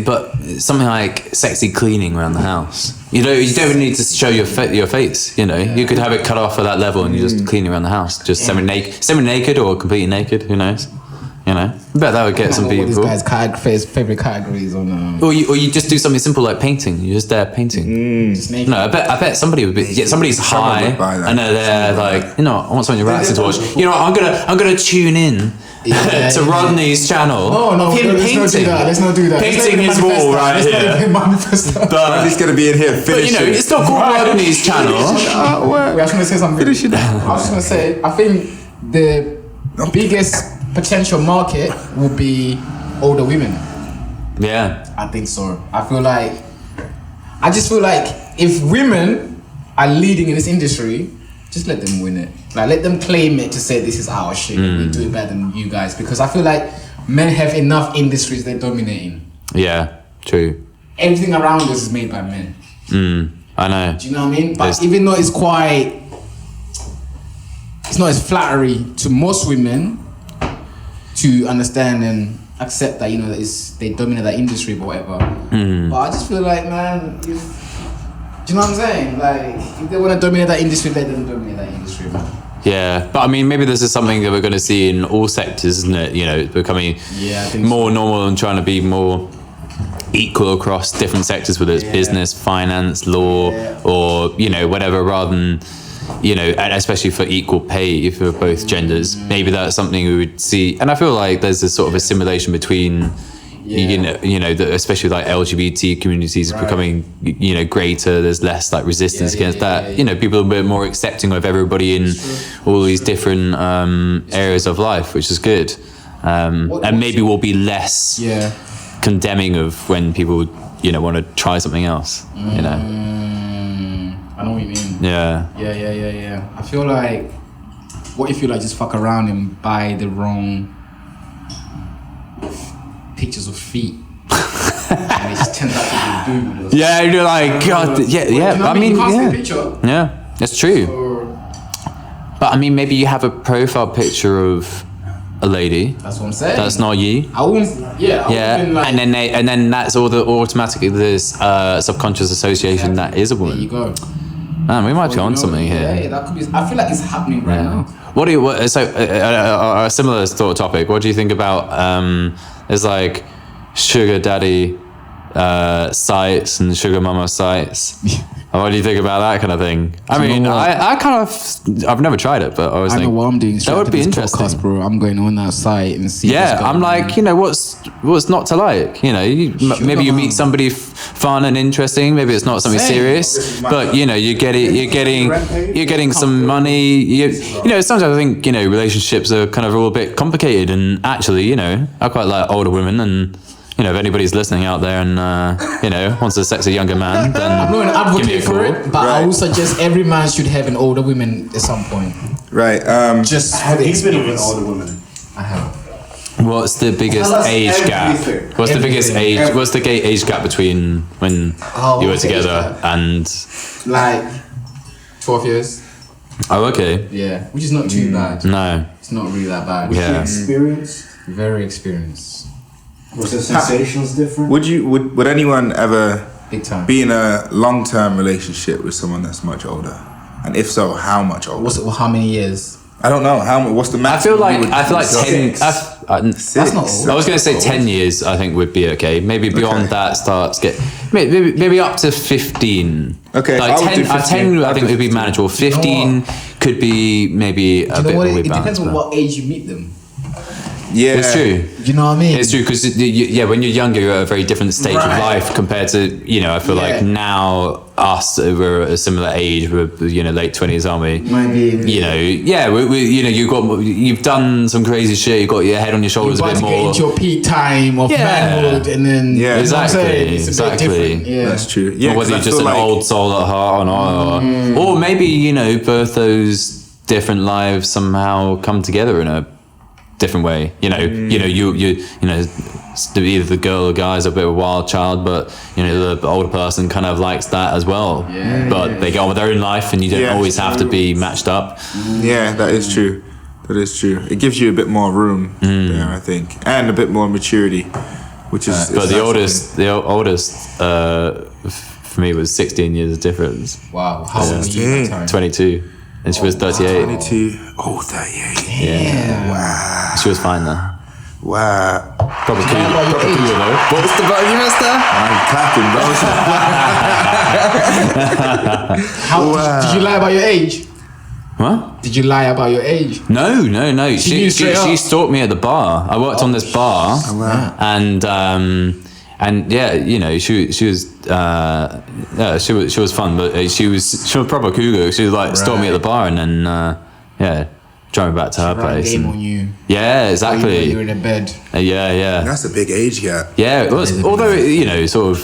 but something like sexy cleaning around the house? You don't need to show your face. You could have it cut off at that level and you just clean around the house, just semi-naked or completely naked. Who knows? I bet that would get some people. This guy's favorite categories on. Or you just do something simple like painting. You just there painting. Just naked. No, I bet somebody would be. Yeah, somebody's high would buy that. and they're there like, I want something relaxing to watch. I'm gonna tune in to Rodney's channel. No, let's not do that. Painting his wall right here. But he's gonna be in here finishing. But it's not called Rodney's channel. Wait, I was gonna say something. I was gonna say, I think the biggest potential market will be older women. Yeah. I think so. I just feel like if women are leading in this industry, just let them win it. Let them claim it to say this is our shit. We do it better than you guys, because I feel like men have enough industries they're dominating. Yeah. True. Everything around us is made by men. I know. Do you know what I mean? But even though it's not as flattery to most women to understand and accept that that they dominate that industry or whatever. But I just feel like, man, do you know what I'm saying? If they want to dominate that industry, let them dominate that industry, man. Yeah, but I mean, maybe this is something that we're going to see in all sectors, isn't it? It's becoming more normal and trying to be more equal across different sectors, whether it's business, finance, law, or whatever, rather than and especially for equal pay for both genders. Maybe that's something we would see, and I feel like there's a sort of assimilation between especially LGBT communities becoming greater. There's less resistance against that. People are a bit more accepting of everybody in all these different areas of life, which is good. And maybe we'll be less condemning of when people want to try something else. I know what you mean. Yeah. I feel like, what if you just fuck around and buy the wrong pictures of feet? And it just turns out to be boob. Yeah, you're like, God, yeah. I mean, you can't see the picture. Yeah, that's true. But I mean, maybe you have a profile picture of a lady. That's what I'm saying. That's not you. I wouldn't. And then that's automatically this subconscious association that is a woman. There you go. Man, we might be on something here. Yeah, that could be. I feel like it's happening right now. A similar sort of topic. What do you think about there's sugar daddy sites and sugar mama sites. What do you think about that kind of thing? I mean, I've never tried it, but I was I know thinking what I'm doing. that would be interesting, podcast, bro. I'm going on that site and see. Yeah, I'm like, you know, what's not to like? You know, maybe you meet somebody fun and interesting. Maybe it's not something serious, but you know, you're getting some money. You know, sometimes I think, you know, relationships are kind of all a bit complicated, and actually, you know, I quite like older women, and you know, if anybody's listening out there and you know, wants to sex a younger man, then I'm not an give me a advocate for call. it, but I will suggest every man should have an older woman at some point. Right. Just for Have the you been with experience. older women? I have. What's the biggest Tell us age gap? everything. What's the biggest Everything. age? What's the age gap between when Oh, you were what's the age together gap? and? Like 12 years. Oh, okay. Yeah, which is not too bad. No. It's not really that bad. Yeah. Experience? Very experienced. Was the sensations different? Would anyone ever Big time. be in a long-term relationship with someone that's much older? And if so, how much older? How many years? I don't know. What's the I maximum? feel like you would 10. consider? That's not old. I was going to say 10 years. I think would be okay. Maybe beyond Okay. that starts maybe up to 15. Okay, like I would 10. do 15. 10 I I'd think do would be 15. manageable. 15 could be maybe a You bit know what? of a It depends on balance. what age you meet them. Yeah, It's true. You know what I mean? It's true because when you're younger, you're at a very different stage of Right. life compared to I feel like Yeah. now us we're at a similar age. We're late 20s, aren't we? Maybe. You've done some crazy shit. You've got your head on your You're shoulders a about bit to get more. into your peak time of Yeah. manhood, and then Yeah. you know what I'm Exactly, saying? It's a bit exactly. different. Yeah, that's true. Yeah, Or whether 'cause I you're just feel an like- old soul at heart or not, or maybe both those different lives somehow come together in a different way. Either the girl or guy is a bit of a wild child, but the older person kind of likes that as well. Yeah. But they go on with their own life, and you don't Yeah. always have to be matched up. Yeah, that is true. That is true. It gives you a bit more room there, I think, and a bit more maturity, which is. But is the actually- oldest for me was 16 years of difference. Wow. How old were you at that time? 22, and she was 38. 22. Oh, 38. Yeah. Wow. She was fine though. Wow. Proper cool. about your Proper age? cool though. What was the button you missed there? I'm clapping, bro. Did you lie about your age? What? Did you lie about your age? No. She knew straight She up. stalked me at the bar. I worked on this bar, and she was she was fun, but she was proper cougar. She was like stalked me at the bar, and then drove me back to her Ran place. game and- on you. yeah, exactly. You're in a bed. Yeah. That's a big age gap. Yeah, it was. Although sort of,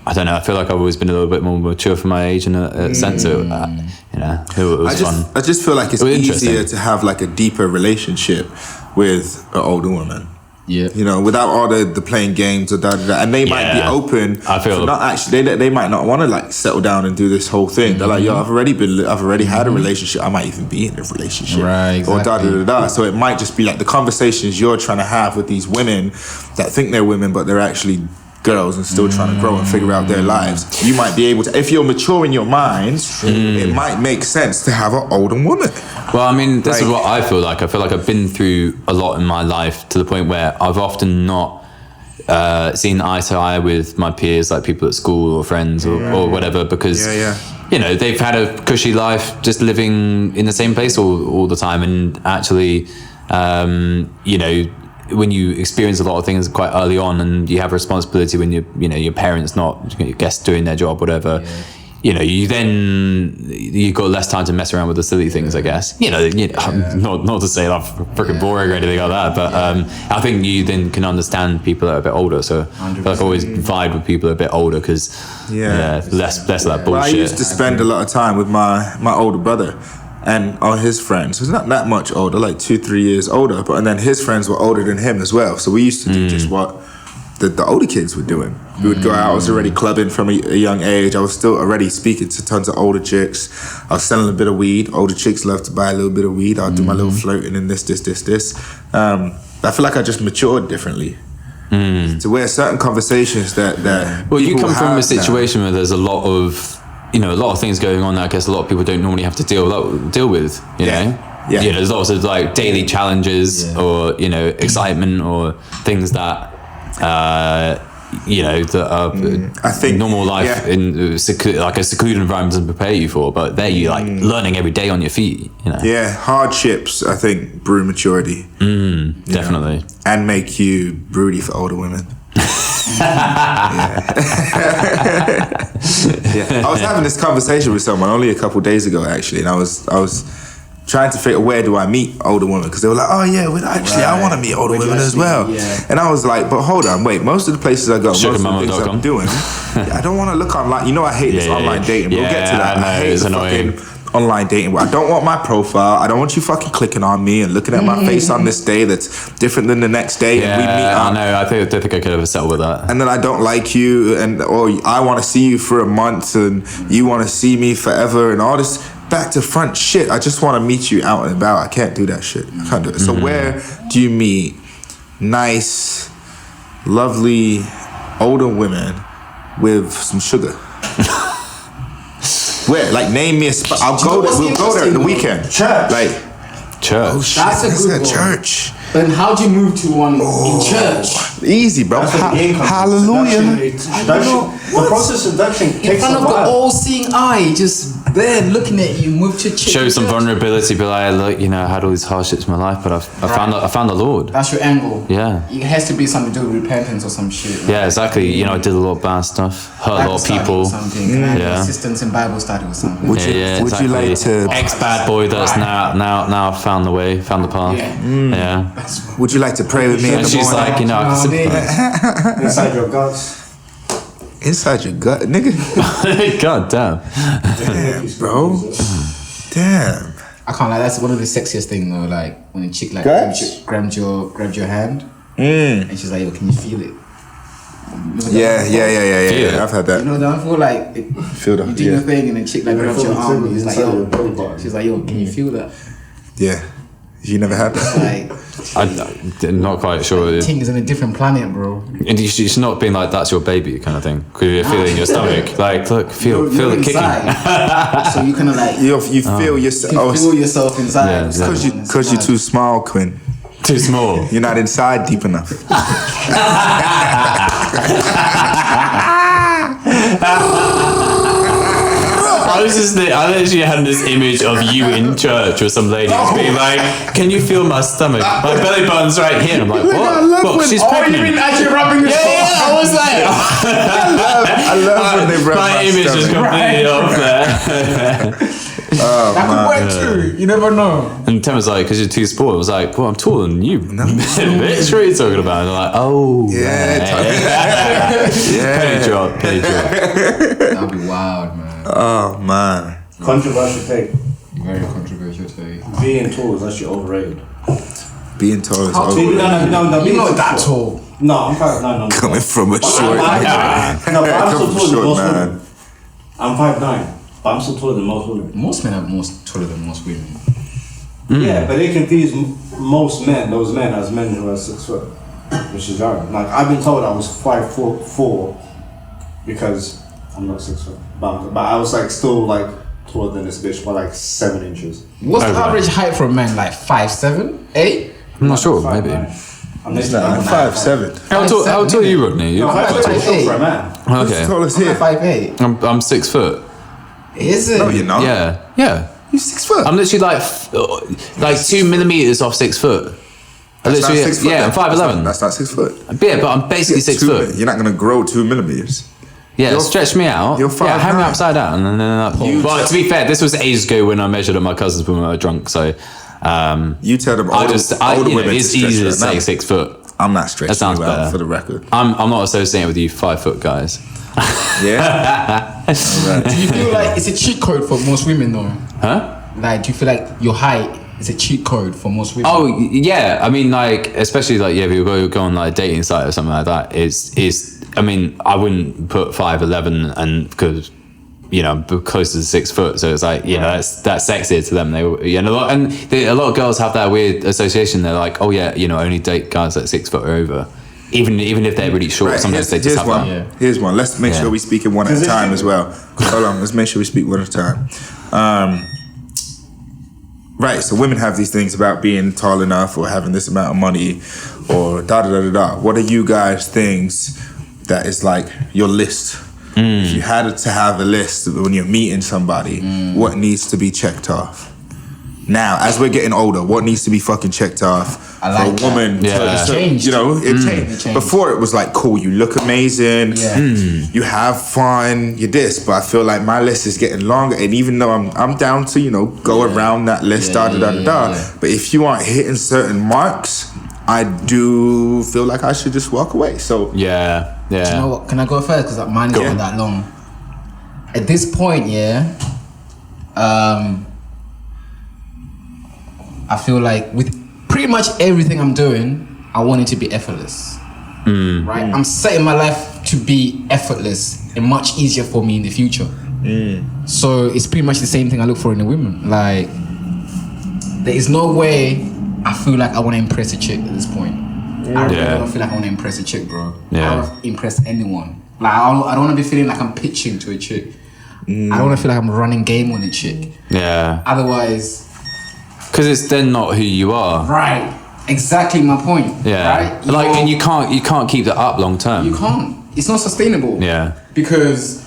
I don't know. I feel like I've always been a little bit more mature for my age in a sense. So, it was fun. I just feel like it's It was easier interesting. to have like a deeper relationship with an older woman. Yeah. Without all the playing games or and they might be Yeah. open. I feel- to not actually. They might not want to like settle down and do this whole thing. They're like, yo, I've already had a relationship. I might even be in a relationship, Right, Or exactly. So it might just be like the conversations you're trying to have with these women that think they're women, but they're actually girls and still trying to grow and figure out their lives. You might be able to, if you're mature in your mind, it might make sense to have an older woman. Well, I mean, this is Like- what I feel like. I feel like I've been through a lot in my life to the point where I've often not seen eye to eye with my peers, like people at school or friends or whatever, because they've had a cushy life just living in the same place all the time, and actually, when you experience a lot of things quite early on, and you have responsibility when your parents not guests doing their job, whatever. You've got less time to mess around with the silly things, I guess. Not to say I'm freaking boring or anything like that, but I think you then can understand people that are a bit older. So I feel like I always vibe with people that are a bit older because less of that bullshit. Well, I used to spend a lot of time with my older brother and his friends. He's not that much older, like 2-3 years older, and then his friends were older than him as well. So we used to do just what the older kids were doing. We would go out. I was already clubbing from a young age. I was still already speaking to tons of older chicks. I was selling a bit of weed. Older chicks love to buy a little bit of weed. I'll do my little flirting and this. I feel like I just matured differently. To where certain conversations that Well, you people come from a have now- situation where there's a lot of things going on that I guess a lot of people don't normally have to deal with. Yeah. There's lots of like daily challenges or excitement or things that you know, that I think normal life in like a secluded environment doesn't prepare you for. But there you like learning every day on your feet. You know. Yeah, hardships, I think, brew maturity. Definitely. You know, and make you broody for older women. Yeah. I was having this conversation with someone only a couple of days ago, actually, and I was trying to figure where do I meet older women, because they were like, oh yeah, well, actually I want to meet older women as well. And I was like, but hold on, wait, most of the places I go, most of the things I'm doing, I don't want to look online. You know, I hate this online dating. We'll get to that. I hate the fucking online dating. I don't want my profile. I don't want you fucking clicking on me and looking at my face on this day that's different than the next day. And we meet up. I know. I don't think I could ever settle with that. And then I don't like you, or I want to see you for a month and you want to see me forever and all this back to front shit. I just want to meet you out and about. I can't do that shit. I can't do it. So where do you meet nice, lovely, older women with some sugar? Where? Like, name me a spot. I'll go there. We'll go there in the weekend. Church. Like, church. Oh, shit. That's a good one. Church. Then how do you move to one in church? Easy, bro. Hallelujah. The process of seduction takes in front of a while. the all-seeing eye, just there looking at you, move to church. Show some vulnerability, be like, look, you know, I had all these hardships in my life, but I found the Lord. That's your angle. Yeah. It has to be something to do with repentance or some shit. Right? Yeah, exactly. You know, I did a lot of bad stuff, hurt a lot of people. Assistance in Bible study or something. Would you like to ex-bad boy that's now found the way, found the path? Yeah. Would you like to pray with me? And she's like, you know, I can sympathize. Inside your guts. Inside your gut, nigga. God damn. Damn, bro. Damn. I can't lie. That's one of the sexiest things though. Like when a chick like grabbed your hand, and she's like, "Yo, can you feel it?" Yeah. I've had that. You know that? I feel like you do your thing, and the chick like grabs your arm, and it's like, "Yo," she's like, "Yo, can you feel that?" Yeah. You never had that? I'm not quite sure. The ting is on a different planet, bro. And you should not being like, that's your baby kind of thing. Because you're feeling your stomach. Like, look, feel the kicking. So you kind of like... You feel yourself. You feel yourself inside. Because you're too small, Quinn. Too small. You're not inside deep enough. I literally had this image of you in church with some lady just being like, can you feel my stomach? My belly button's right here. And I'm like, what? What? She's pregnant. You mean actually rubbing your Yeah, I was like, I love when they rub my image is completely off there. That could work too. You never know. And Tim was like, because you're too small. I was like, well, I'm taller than you. Bitch, what are you talking about? And they're like, oh. Penny drop. That'd be wild, man. Oh, man. Controversial take. Very controversial take. Being tall is actually overrated. Being tall is overrated. No, you're not that tall. No, I'm 5'9". Coming from a short man. No, but I'm still taller than most women. I'm 5'9", but I'm still taller than most women. Most men are taller than most women. Yeah, but they confuse most men, those men, as men who are 6 foot, which is wrong. Like, I've been told I was 5'4" because I'm not 6 foot. But I was like still like taller than this bitch by like 7 inches. What's the average height for a man? Like 5'7", 8"? I'm not sure, maybe. I'm 5'7". How tall are you, Rodney? You're quite tall. 5'8" for a man. Okay. Tallest here. 5'8". I'm 6 foot. Is it? No, you're not. Yeah. You're 6 foot. I'm literally like 2 millimeters off 6 foot. That's not 6 foot. Yeah, I'm 5'11". That's not 6 foot. Yeah, but I'm basically 6 foot. You're not gonna grow 2 millimeters. Yeah, stretch me out. You're 5'9". hang me upside down and then up. Well, to be fair, this was ages ago when I measured up my cousins when we were drunk. So you tell them older women it's to easy to stretch say right 6 foot. I'm not stretching That sounds you out better. for the record. I'm not associating with you 5 foot guys. Yeah. Right. Do you feel like it's a cheat code for most women though? Huh? Like, do you feel like your height is a cheat code for most women? Oh yeah, I mean like especially like if you go on like a dating site or something like that. I mean I wouldn't put 5'11" and because you know I'm closer to 6 foot, so it's like that's sexier to them. A lot of girls have that weird association. They're like, oh yeah, you know, only date guys at 6 foot or over. Even if they're really short, sometimes they just have one. that. Here's one. Let's make sure we speak in one at a time as well. Hold on, let's make sure we speak one at a time. Right, so women have these things about being tall enough or having this amount of money or da da da da da. What are you guys' things that is like your list. If you had to have a list when you're meeting somebody, what needs to be checked off? Now, as we're getting older, what needs to be fucking checked off I like for a woman? It changed. You know, it changed. Before it was like, cool, you look amazing, you have fun, you this. But I feel like my list is getting longer, and even though I'm down to, you know, go around that list, but if you aren't hitting certain marks, I do feel like I should just walk away. So Do you know what? Can I go first? Because mine is not that long. At this point, I feel like with pretty much everything I'm doing, I want it to be effortless. Right? I'm setting my life to be effortless and much easier for me in the future. So it's pretty much the same thing I look for in a woman. Like, there is no way I feel like I want to impress a chick at this point. I really don't feel like I want to impress a chick, bro. I don't want to impress anyone. Like, I don't want to be feeling like I'm pitching to a chick. I don't want to feel like I'm running game on a chick. Otherwise... Because it's then not who you are. Right. Exactly my point. Right? And you can't keep that up long term. You can't. It's not sustainable. Because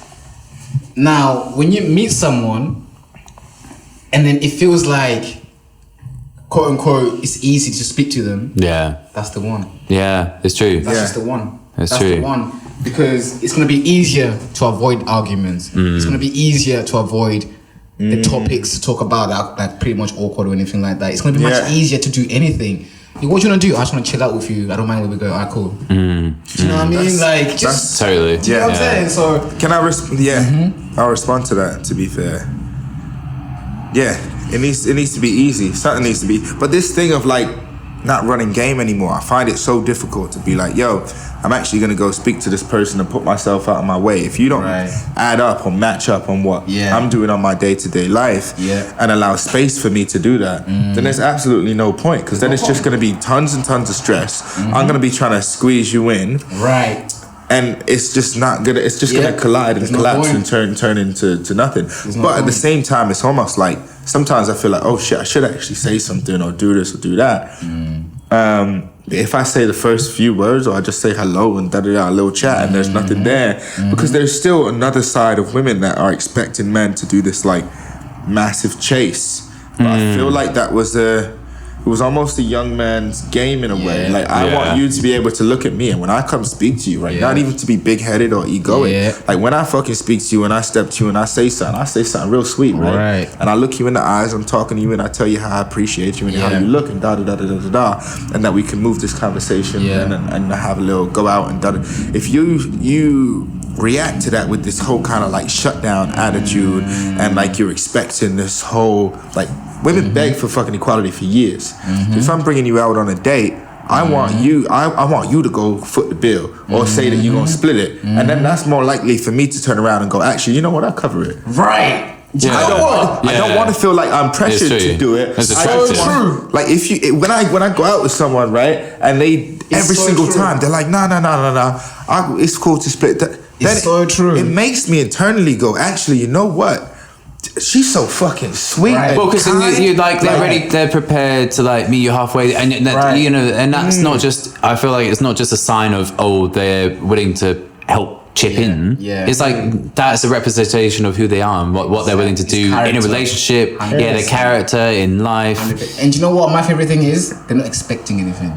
now when you meet someone and then it feels like, quote unquote, it's easy to speak to them. That's the one. It's true. That's just the one. That's true. The one. Because it's going to be easier to avoid arguments. It's going to be easier to avoid the topics to talk about that like pretty much awkward or anything like that. It's going to be much easier to do anything. Like, what do you want to do? I just want to chill out with you. I don't mind where we go. Alright, cool. Do you know what I mean? Like, just totally. Do you know what I'm saying? So can I I'll respond to that, to be fair. It needs to be easy. Something needs to be. But this thing of like not running game anymore, I find it so difficult to be like, yo, I'm actually gonna go speak to this person and put myself out of my way. If you don't add up or match up on what I'm doing on my day-to-day life and allow space for me to do that, then there's absolutely no point, because then it's just gonna be tons and tons of stress. I'm gonna be trying to squeeze you in. And it's just not gonna. It's just gonna collide and collapse and turn into nothing. But at the same time, it's almost like sometimes I feel like, oh shit, I should actually say something or do this or do that. If I say the first few words or I just say hello and a little chat and there's nothing there, because there's still another side of women that are expecting men to do this like massive chase. But I feel like that was it was almost a young man's game in a way. Like, I want you to be able to look at me, and when I come speak to you, right, not even to be big-headed or egoic. Like, when I fucking speak to you and I step to you and I say something real sweet, right? And I look you in the eyes, I'm talking to you and I tell you how I appreciate you and how you look and da-da-da-da-da-da, and that we can move this conversation and have a little go out and da-da. If you react to that with this whole kind of like shutdown attitude and like you're expecting this whole like, women beg for fucking equality for years. If I'm bringing you out on a date, I want you to go foot the bill or say that you're gonna split it, and then that's more likely for me to turn around and go, actually, you know what, I'll cover it. Right. I don't want to feel like I'm pressured to do it. It's attractive. Like if you when I go out with someone, right, and they every single time they're like, no, it's cool to split that. It's so true. It makes me internally go, actually, you know what? She's so fucking sweet. Right. Well, because you like they're prepared to like meet you halfway, and that, you know, and that's not just. I feel like it's not just a sign of they're willing to help chip in. It's like that's a representation of who they are and what they're willing to do in a relationship. Their character in life. And you know what my favorite thing is? They're not expecting anything.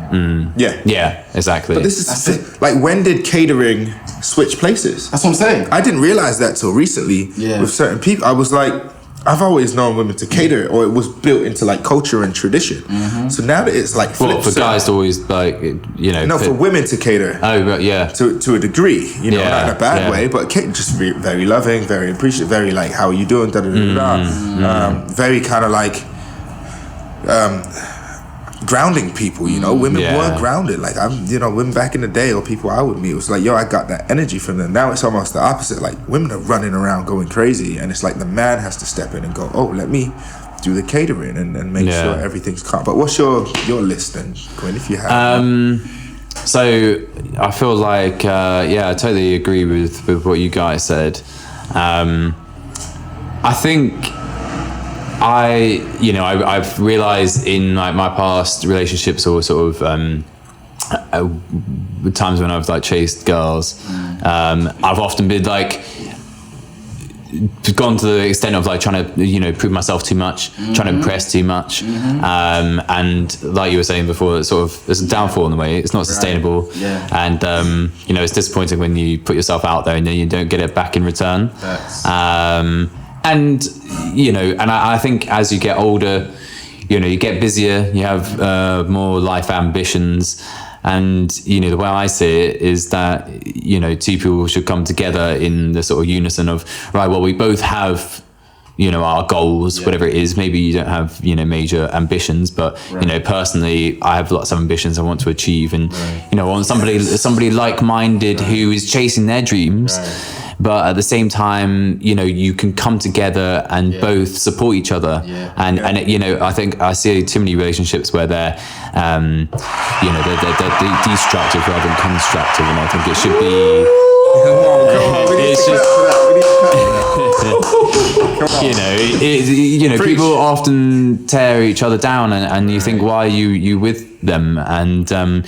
Yeah, exactly. But this is like, when did catering switch places? That's what I'm saying. I didn't realize that till recently with certain people. I was like, I've always known women to cater, or it was built into like culture and tradition. So now that it's like for guys to always like, you know, for women to cater. Oh, right, yeah. To a degree, you know, not in a bad way, but just very loving, very appreciative, very like, how are you doing? Very kind of like grounding people, you know. Women were grounded. Like, women back in the day, or people I would meet, was like, yo, I got that energy from them. Now it's almost the opposite. Like, women are running around going crazy, and it's like the man has to step in and go, oh, let me do the catering and make sure everything's calm. But what's your list then, Gwen, if you have? So I feel like I totally agree with what you guys said. I think I've realized in like my past relationships or sort of times when I've like chased girls, I've often been like gone to the extent of like trying to prove myself too much, trying to impress too much, and like you were saying before, it's sort of there's a downfall in the way. It's not sustainable, and it's disappointing when you put yourself out there and then you don't get it back in return. And I think as you get older, you get busier, you have more life ambitions. And, the way I see it is that, two people should come together in the sort of unison of, right, well, we both have, our goals, whatever it is. Maybe you don't have, major ambitions, but, personally, I have lots of ambitions I want to achieve. And, I want somebody like-minded who is chasing their dreams. But at the same time, you can come together and both support each other. And I think I see too many relationships where they're, they're destructive rather than constructive. And I think it should be. People often tear each other down, and you think, why are you with them? And I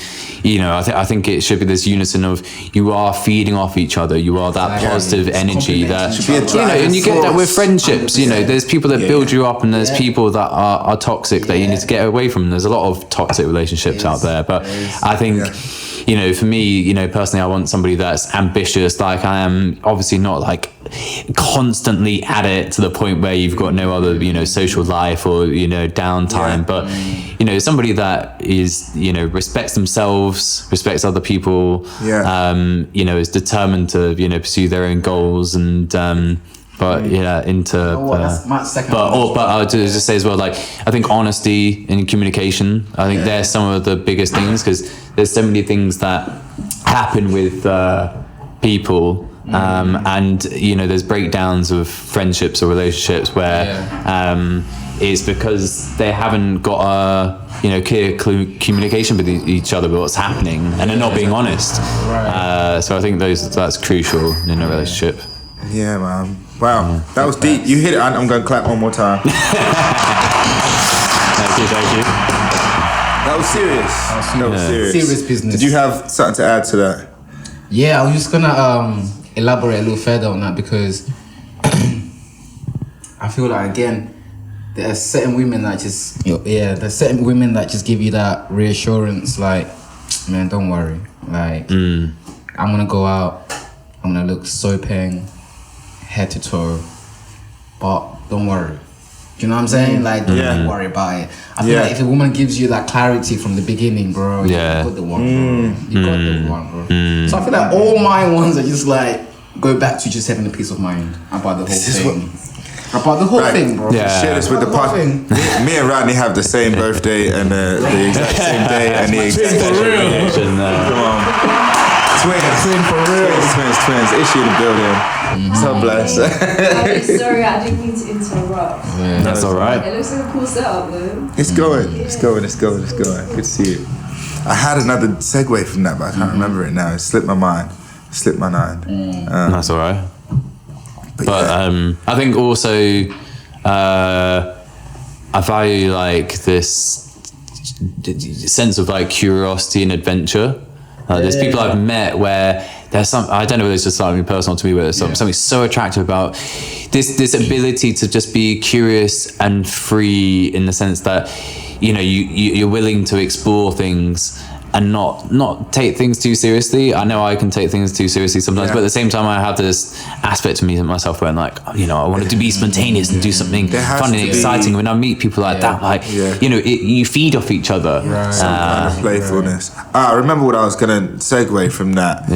think it should be this unison of you are feeding off each other. You are that positive energy that and you get that with friendships. There's people that build you up, and there's people that are toxic that you need to get away from. There's a lot of toxic relationships out there, but I think. For me, personally, I want somebody that's ambitious. Like I am, obviously not like constantly at it to the point where you've got no other, social life or, downtime. But, somebody that is, respects themselves, respects other people, is determined to, pursue their own goals and, but I'll just say as well, like I think honesty and communication, I think they're some of the biggest things, because there's so many things that happen with people, and there's breakdowns of friendships or relationships where it's because they haven't got a clear communication with each other about what's happening, and they're not being honest. So I think that's crucial in a relationship. Yeah, man. Wow, that was deep. You hit it. I'm going to clap one more time. Thank you. That was serious. That was serious. Serious business. Did you have something to add to that? Yeah, I was just gonna elaborate a little further on that, because I feel like, again, there are certain women that just give you that reassurance, like, man, don't worry, like I'm gonna go out, I'm gonna look so peng, head to toe, but don't worry. Do you know what I'm saying? Like, don't worry about it. I feel like if a woman gives you that clarity from the beginning, bro, you got the one, bro. You got the one, bro. So I feel like all my ones are just like, go back to just having a peace of mind about the whole thing. About the whole thing, bro. Share this with the party. Me and Rodney have the same birthday and the exact same day and the exact same Come on. Twins. Twins. Issue in the building. So blessed. Sorry, I didn't mean to interrupt. That's all right. It looks like a cool setup, though. It's going. Good to see it. I had another segue from that, but I can't remember it now. It slipped my mind. That's all right. But I think also I value like this sense of like curiosity and adventure. There's people I've met where there's I don't know whether it's just something personal to me, but there's something so attractive about this ability to just be curious and free, in the sense that you're willing to explore things and not take things too seriously. I know I can take things too seriously sometimes, but at the same time I have this aspect to me myself where I'm like, I wanted to be spontaneous and do something fun and exciting. When I meet people like that, like you feed off each other. Some kind of playfulness. I remember what I was gonna segue from that.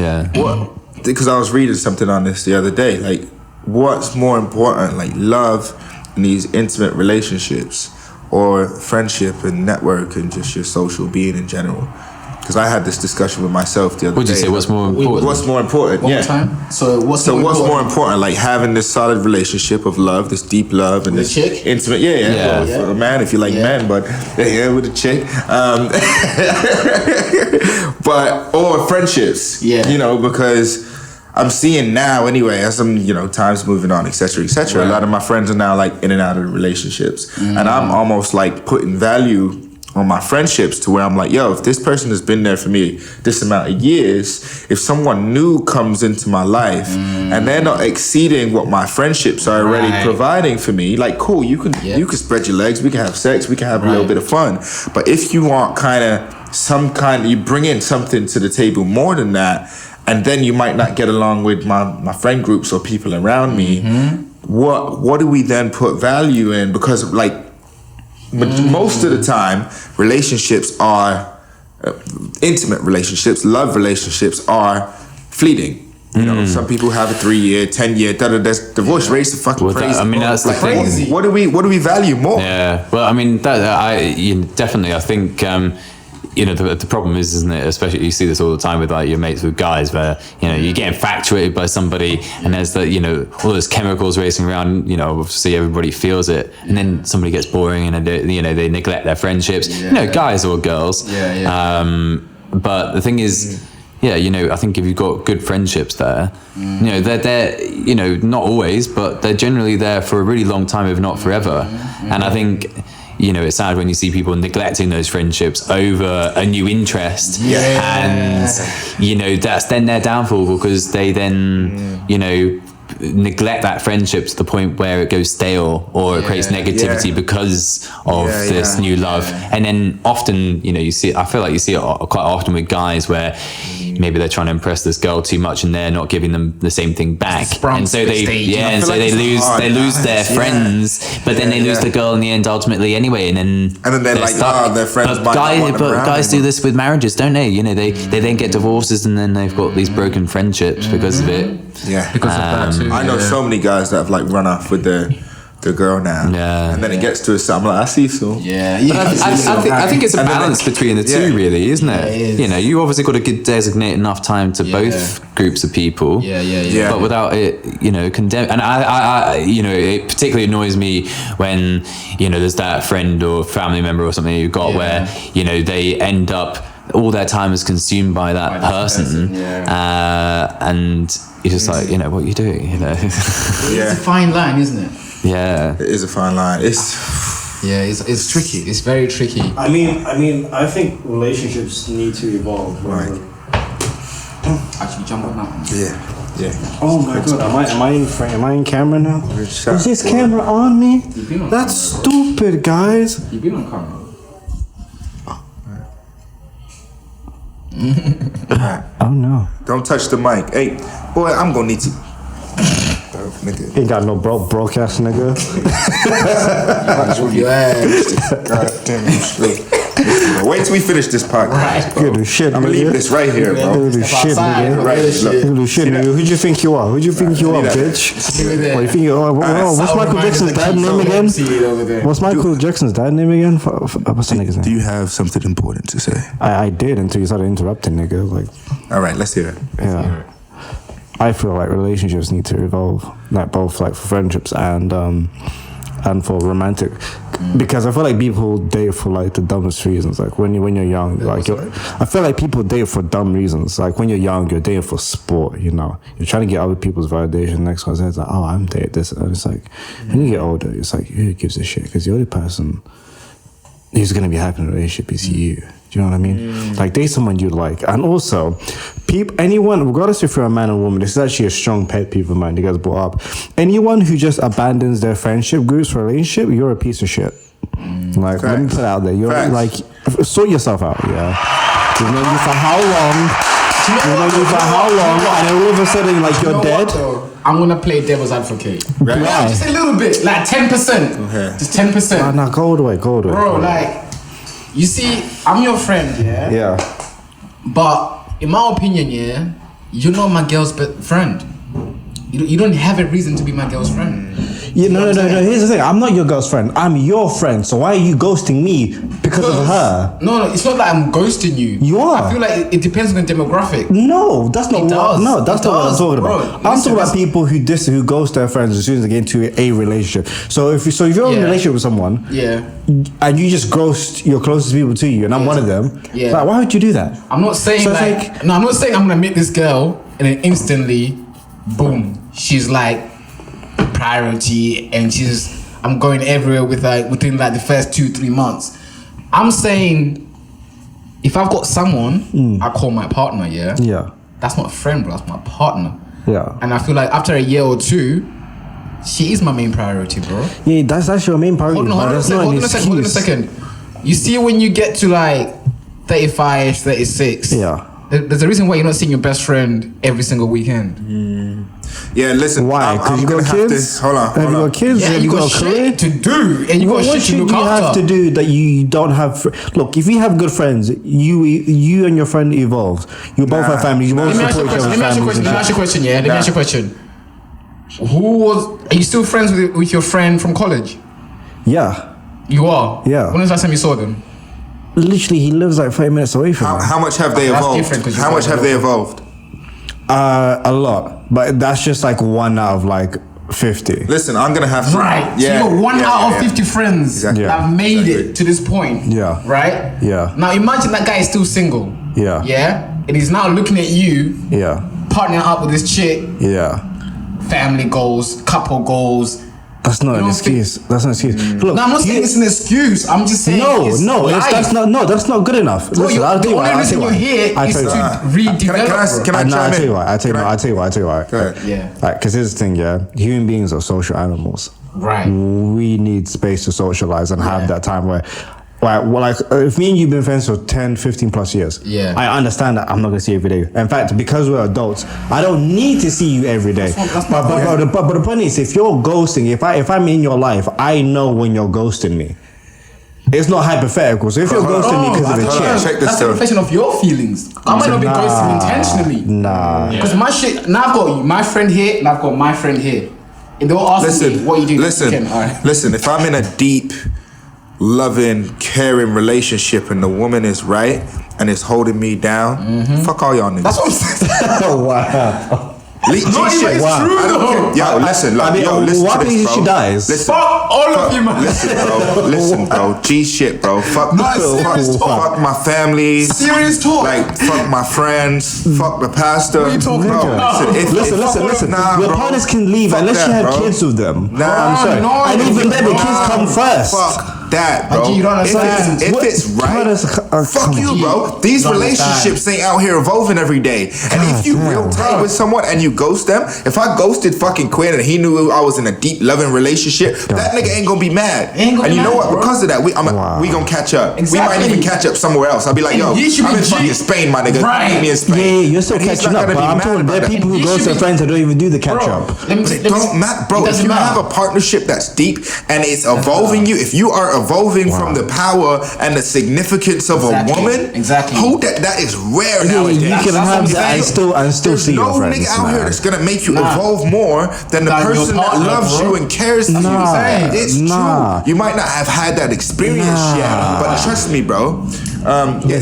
Because I was reading something on this the other day. Like, what's more important, like love and these intimate relationships, or friendship and network and just your social being in general? Because I had this discussion with myself the other day. Would you say what's more important? What's more important? One more time. So what's more important? Like having this solid relationship of love, this deep love, and with this chick? intimate. Well, for a man, if you like men, but with a chick. Or friendships. Because I'm seeing now anyway, as I'm, time's moving on, etc., etc. A lot of my friends are now like in and out of relationships, and I'm almost like putting value on my friendships to where I'm like, yo, if this person has been there for me this amount of years, if someone new comes into my life and they're not exceeding what my friendships are already providing for me, like, cool, you can spread your legs, we can have sex, we can have a little bit of fun. But if you want you bring in something to the table more than that, and then you might not get along with my friend groups or people around me, what do we then put value in? Because like, most of the time, relationships are intimate relationships, love relationships are fleeting. You know, some people have a 3-year, 10-year, divorce rates are fucking crazy. I mean, that's the thing. Crazy. What do we value more? Yeah. Well, I mean, definitely. I think the problem is, isn't it? Especially you see this all the time with like your mates with guys, where you're getting infatuated by somebody, and there's all those chemicals racing around. Obviously everybody feels it, and then somebody gets boring, and they neglect their friendships. Guys or girls. But the thing is. I think if you've got good friendships there, they're not always, but they're generally there for a really long time, if not forever. And I think, it's sad when you see people neglecting those friendships over a new interest. And, that's then their downfall, because they then, neglect that friendship to the point where it goes stale, or it creates negativity because of this new love. And then often, I feel like you see it quite often with guys where maybe they're trying to impress this girl too much, and they're not giving them the same thing back, and so they lose their friends, but then they lose the girl in the end ultimately anyway, and then they're like, their friends. But guys do this with marriages, don't they? They then get divorces, and then they've got these broken friendships because of it. Because of that too. I know so many guys that have like run off with the girl now, and then it gets to a I'm like, I see so. I think it's a balance between the two, really, isn't it? It is. You obviously got to designate enough time to both groups of people. But without it, condemn. And I it particularly annoys me when there's that friend or family member or something you've got where they end up, all their time is consumed by that person, and you're just like, what are you doing? It's a fine line, isn't it? Yeah, it is a fine line. It's tricky. It's very tricky. I mean, I think relationships need to evolve. Right. Actually, jump on that one. Yeah. Oh my god, am I in frame? Am I in camera now? Is this camera on me? Been on That's camera. stupid, guys. You've been on camera. Oh no. Don't touch the mic. Hey, boy, I'm gonna need to. Nigga. Ain't got no broadcast, nigga. Your ass. God damn it. Wait till we finish this podcast, bro. Good as shit, I'm gonna leave nigga. this right here, bro. Good as shit, nigga. Right, look. Good as shit, nigga. Who do you think you are? Who do you think you are, bitch? What you think you are? What's Michael Jackson's dad name again? What's Michael Jackson's dad name again? What's the nigga's name? Do you have something important to say? I did until you started interrupting, nigga. Like, all right, let's hear it. yeah. I feel like relationships need to evolve, like both like for friendships and for romantic, because I feel like people date for like the dumbest reasons. Like when you're young, like I feel like people date for dumb reasons. Like when you're young, you're dating for sport. You're trying to get other people's validation. Next one says like, oh, I'm dating this, and it's like when you get older, it's like who gives a shit? Because the only person who's gonna be happy in a relationship is you. Do you know what I mean? Like date someone you like, and also, anyone, regardless if you're a man or woman, this is actually a strong pet peeve of mine. You guys brought up anyone who just abandons their friendship groups for a relationship. You're a piece of shit. Like let me put it out there. You're like sort yourself out. Yeah, you've known you for how long? And then all of a sudden, like you're dead. I'm gonna play devil's advocate. Right. Yeah, just a little bit, like 10%. Okay. Just 10%. Nah, go all the way. Bro, like, you see, I'm your friend, yeah? Yeah. But in my opinion, yeah, you're not my girl's friend. You don't have a reason to be my girl's friend. Yeah, no. Here's the thing. I'm not your girl's friend. I'm your friend. So why are you ghosting me because of her? No, it's not that I'm ghosting you. You are. I feel like it depends on the demographic. No, that's not. That's not what I'm talking bro. about. I'm talking about people who ghost their friends as soon as they get into a relationship. So if you're in a relationship with someone, and you just ghost your closest people to you, and I'm one of them, like, why would you do that? I'm not saying I'm not saying I'm gonna meet this girl and then instantly, boom, she's like priority, and I'm going everywhere with like within like the first 2-3 months. I'm saying, if I've got someone, I call my partner, yeah? Yeah. That's not a friend, bro. That's my partner. Yeah. And I feel like after a year or two, she is my main priority, bro. Yeah, that's your main priority. Hold on a second. You see, when you get to like 35, 36, Yeah. there's a reason why you're not seeing your best friend every single weekend. Yeah, listen. Why? Because you got kids? Hold on. Have you got kids? Yeah, Have you got a career? shit to do, and you got What shit should to look you have after. to do that you don't have? Look, if you have good friends, you and your friend evolve. You both have families. You both Let me ask you a support each question. other's families. Let me ask you a question. Yeah. Let me ask you a question. Are you still friends with your friend from college? Yeah. You are. Yeah. When was the last time you saw them? Literally, he lives like 30 minutes away from me. How much have they That's evolved? different 'cause you How much follow have they them. evolved? A lot, but that's just like 1 out of like 50. Listen, I'm gonna have to. Right. Yeah. So you got one yeah, out yeah. of 50 friends Exactly. that have made Exactly. it to this point. Yeah. Right? Yeah. Now imagine that guy is still single. Yeah. Yeah? And he's now looking at you, Yeah. partnering up with this chick, Yeah. family goals, couple goals. That's not an don't excuse. That's not an excuse. Look, No, I'm not saying it's an excuse. I'm just saying it's life. that's not good enough. Bro, Listen, I'll the tell you only why. reason you're here is to redevelop. Can I I'll chime tell in? you why. I'll tell you why. Go ahead. Yeah. Like, because here's the thing, yeah. Human beings are social animals. Right. We need space to socialize and have that time where, like, if me and you've been friends for 10, 15 plus years, Yeah. I understand that I'm not going to see you every day. In fact, because we're adults, I don't need to see you every day. But the point is, if you're ghosting, if I'm in your life, I know when you're ghosting me. It's not hypothetical. So if you're ghosting me because of a chick, Check this That's a out. reflection of your feelings. I might not be ghosting intentionally. nah. Because my shit, now I've got my friend here and I've got my friend here. And they'll ask me, what you do this weekend? All right. Listen. If I'm in a deep, loving, caring relationship and the woman is right and is holding me down, fuck all y'all niggas. That's what I'm saying. Oh, wow. Not even it's true, I don't care. Yo, listen, like, listen what to this, if bro. she dies? Listen, Fuck all of you, man. Listen, bro. G shit, bro. Fuck, No, serious talk. fuck my family. Serious talk. Like, fuck my friends. Fuck the pastor. What are you talking bro, about? Listen. Nah, Your bro. partners can leave Fuck unless you that, have bro. kids with them. Nah, I'm sorry. no, and even then, the Nah, kids come first. Fuck that, bro. G, you don't understand. If it's right, fuck you, bro. These don't relationships ain't out here evolving every day. And if you real tight with someone and you ghost them, if I ghosted fucking Quinn and he knew I was in a deep, loving relationship, that nigga ain't gonna be mad. Ain't gonna And you be know mad, what? bro. Because of that, we gonna catch up. Exactly. We might even catch up somewhere else. I'll be like, yo, And he should I'm be in fucking G. Spain, my nigga. Right. Meet me in Spain. Yeah, you're still And he's catching not up, gonna but be I'm mad told about there are that. people who You ghost should their be- friends that don't even do the catch up. It don't matter, bro. If you have a partnership that's deep and it's evolving you, if you are evolving from the power and the significance of Exactly. a woman, Exactly. that is rare Yeah, nowadays. you can That's have what I'm that and saying. still There's see no your friends. nigga out man. here that's gonna make you Nah. evolve more than the Than your person that partner, loves bro. you and cares for Nah. you. It's Nah. true. You might not have had that experience yet, but trust me, bro.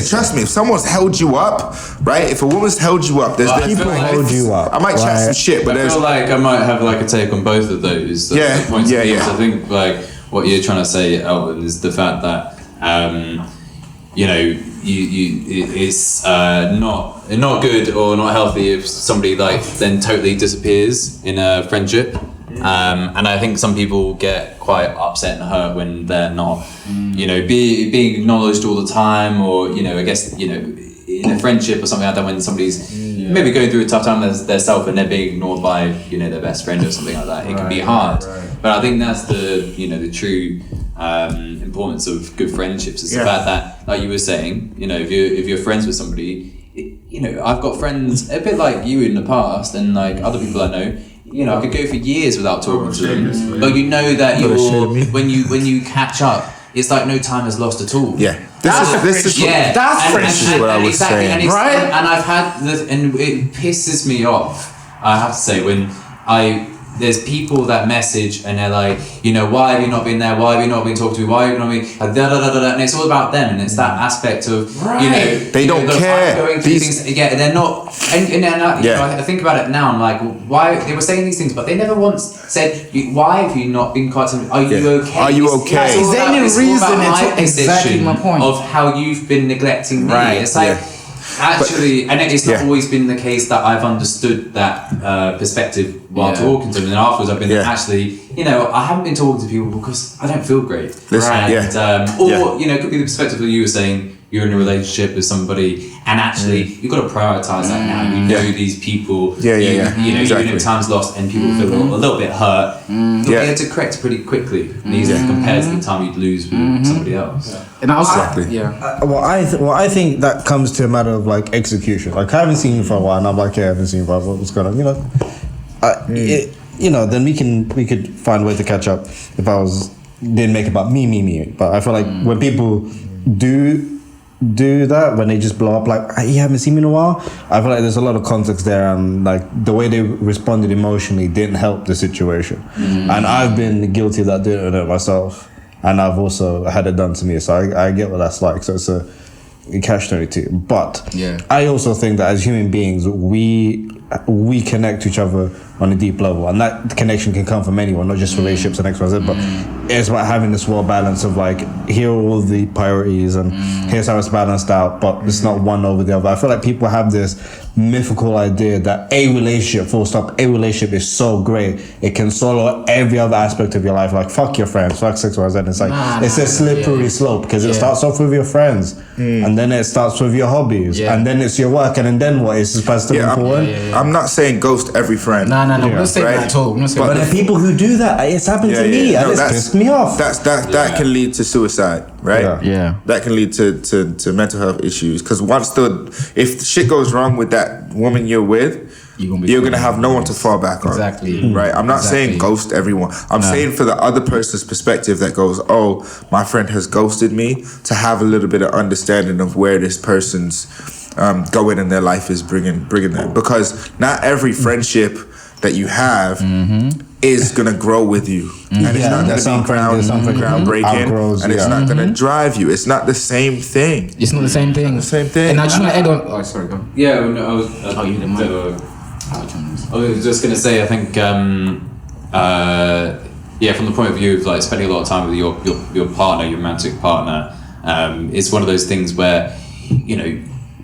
Trust me. If someone's held you up, right? If a woman's held you up, there's People like, hold you up, I might chat right? some shit, but I there's feel like I might have like a take on both of those. Yeah, points yeah, of view. yeah. So I think like what you're trying to say, Elton, is the fact that you know it's not good or not healthy if somebody like then totally disappears in a friendship. And I think some people get quite upset and hurt when they're not, you know, being acknowledged all the time, or you know, I guess you know, in a friendship or something like that, when somebody's maybe going through a tough time themselves and they're being ignored by their best friend or something like that, it can be hard. But I think that's the true importance of good friendships is the fact that, like you were saying, if you're friends with somebody, I've got friends a bit like you in the past and like other people I know. I could go for years without talking to them, but that when you catch up, it's like no time is lost at all. Yeah, this is That's friendship. what I was saying. And I've had this, and it pisses me off. I have to say when there's people that message and they're like, why have you not been there? Why have you not been talking to me? Why have you not been and it's all about them, and it's that aspect of they don't care. I'm going through things. Yeah, they're not. And I think about it now. I'm like, why they were saying these things, but they never once said, why have you not been quite something? Are you okay? Are you okay? Is there any reason? Exactly my point of how you've been neglecting me. Right. It's like. Actually, and it's not Yeah. always been the case that I've understood that perspective while talking to them. And afterwards, I've been actually, I haven't been talking to people because I don't feel great. Listen, And, it could be the perspective that you were saying. You're in a relationship with somebody, and actually, you've got to prioritize that now. You know these people. Even Exactly. if time's lost and people feel a little bit hurt, you'll be able to correct pretty quickly and easily compared to the time you'd lose with somebody else. And also, Well, I think that comes to a matter of like execution. Like I haven't seen you for a while, and I'm like, I haven't seen you for a while. What's going on? Then we could find a way to catch up. If I didn't make it about me. But I feel like when people do that, when they just blow up like, you haven't seen me in a while, I feel like there's a lot of context there, and like the way they responded emotionally didn't help the situation. And I've been guilty of that, doing it myself, and I've also had it done to me, so I get what that's like. So it's a catch-22. But I also think that as human beings, we connect to each other on a deep level, and that connection can come from anyone, not just relationships and XYZ, but it's about having this well balance of like, here are all the priorities and here's how it's balanced out, but it's not one over the other. I feel like people have this mythical idea that a relationship is so great, it can swallow every other aspect of your life, like fuck your friends, fuck XYZ. It's like it's a slippery slope, because it starts off with your friends, and then it starts with your hobbies, and then it's your work, and then what is supposed to be important. I'm not saying ghost every friend. No, we're not saying that at all. But there are people who do that. It's happened to me, and it's pissed me off. That can lead to suicide, right? Yeah. That can lead to mental health issues, because if shit goes wrong with that woman you're with, you're gonna have no one to fall back on. Exactly. Right? I'm not saying ghost everyone. I'm saying for the other person's perspective that goes, oh, my friend has ghosted me, to have a little bit of understanding of where this person's going in their life is bringing them. Because not every friendship that you have is gonna grow with you, and it's not gonna be groundbreaking, and it's not gonna drive you. It's not the same thing. It's not the same thing. And I just want to add on. Oh, sorry, go. Yeah, no, I was just gonna say, I think, from the point of view of like spending a lot of time with your partner, your romantic partner, it's one of those things where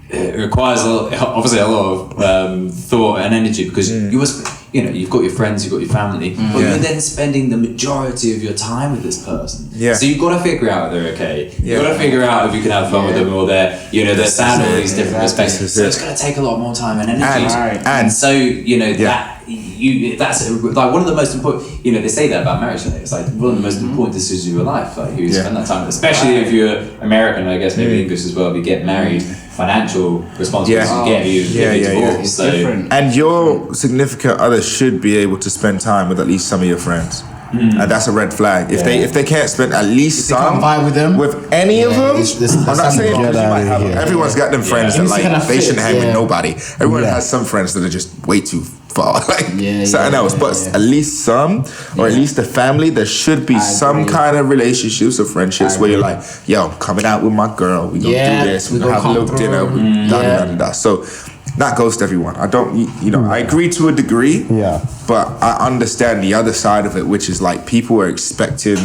it requires obviously a lot of thought and energy, because you've got your friends, you've got your family, but you're then spending the majority of your time with this person. So you've got to figure out if they're okay. You've got to figure out if you can have fun with them, or they're sad in all these different respects. So it's going to take a lot more time and energy. And so that's like one of the most important. They say that about marriage. It's like one of the most important decisions of your life. Like who you spend that time with, especially if you're American. I guess maybe English as well. If you get married, financial responsibilities you get divorced. So and your significant other should be able to spend time with at least some of your friends. And that's a red flag. If they can't spend at least some vibe with them, with any of them, I'm not saying everyone's got them friends that like they shouldn't hang with nobody. Everyone has some friends that are just way too far, something else. But at least some, or at least the family, there should be some kind of relationships or friendships where you're like, yo, I'm coming out with my girl, we gonna do this, we're gonna have a little dinner, da. So not ghost everyone. I don't, I agree to a degree, but I understand the other side of it, which is like people are expecting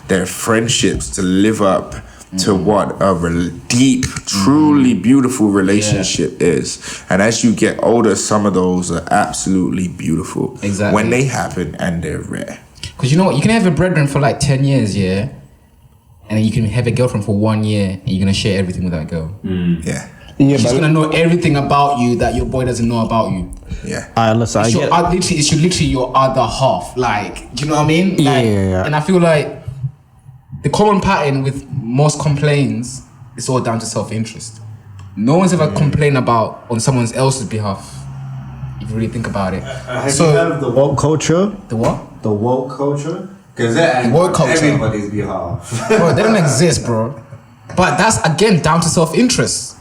their friendships to live up to what a deep, truly beautiful relationship is. And as you get older, some of those are absolutely beautiful when they happen, and they're rare. Because you know what, you can have a brethren for like 10 years, and then you can have a girlfriend for 1 year, and you're gonna share everything with that girl. She's gonna know everything about you that your boy doesn't know about you. Listen, it's literally your other half. Like, do you know what I mean? Like, and I feel like the common pattern with most complaints is all down to self-interest. No one's ever complained about on someone else's behalf, if you really think about it. Have you heard of the woke culture? The what? The woke culture? Because they're woke culture. everybody's behalf. Bro, they don't exist, bro. But that's, again, down to self-interest.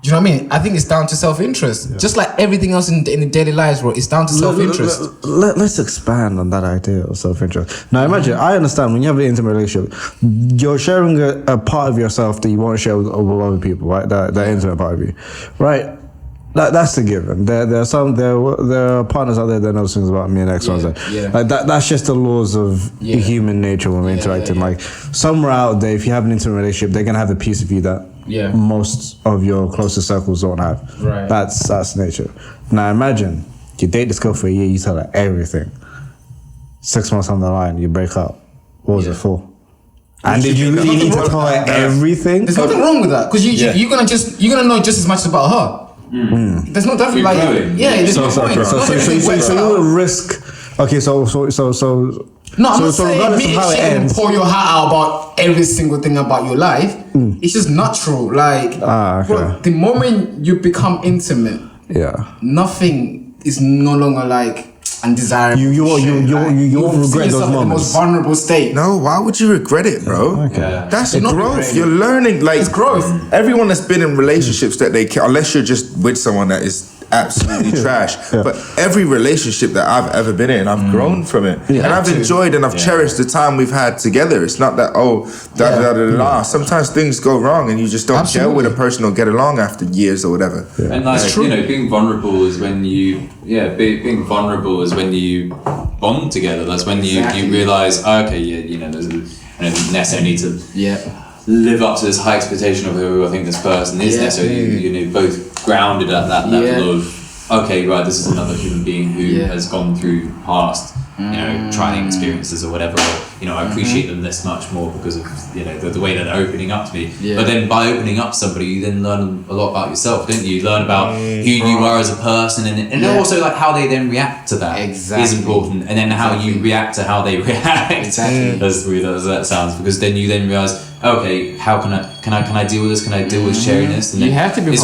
Do you know what I mean? I think it's down to self-interest. Just like everything else in the daily lives, bro, it's down to self-interest. Let's expand on that idea of self-interest. Now imagine, I understand when you have an intimate relationship, you're sharing a part of yourself that you won't share with other people, right? That intimate part of you, right? That's the given. There are partners out there that know things about me and X, Y, Z. Like that's just the laws of human nature when we're interacting. Like somewhere out there, if you have an intimate relationship, they're gonna have a piece of you that Yeah. most of your closest circles don't have. Right. That's nature. Now imagine you date this girl for a year, you tell her everything. 6 months on the line, you break up. What was it for? And did you really need to tell her everything? There's nothing wrong with that because you're gonna know just as much about her. There's no definitely like there's no point. So you would risk. Okay, so No, I'm not saying regardless me of how it and ends, pour your heart out about every single thing about your life. It's just natural. Like, bro, the moment you become intimate, nothing is no longer like undesirable. You won't regret those in the moments. most vulnerable state. No, why would you regret it, bro? That's growth. You're learning. Like, It's growth. Everyone that's been in relationships that they can, unless you're just with someone that is absolutely trash. But every relationship that I've ever been in, I've grown from it, and I've enjoyed and I've cherished the time we've had together. It's not that Sometimes things go wrong and you just don't gel with a person or get along after years or whatever. And like, you know, being vulnerable is when you being vulnerable is when you bond together. That's when you realize, there's I don't necessarily need to live up to this high expectation of who I think this person is necessarily. Both grounded at that level of this is another human being who has gone through past trying experiences or whatever. I appreciate them this much more because of the way that they're opening up to me. But then by opening up somebody, you then learn a lot about yourself, don't you? You learn about who you are as a person, and also like how they then react to that is important, and then how you react to how they react. As weird as that sounds, because then you realize, okay, how can I deal with this? Can I deal with sharing this? And you have to be. It's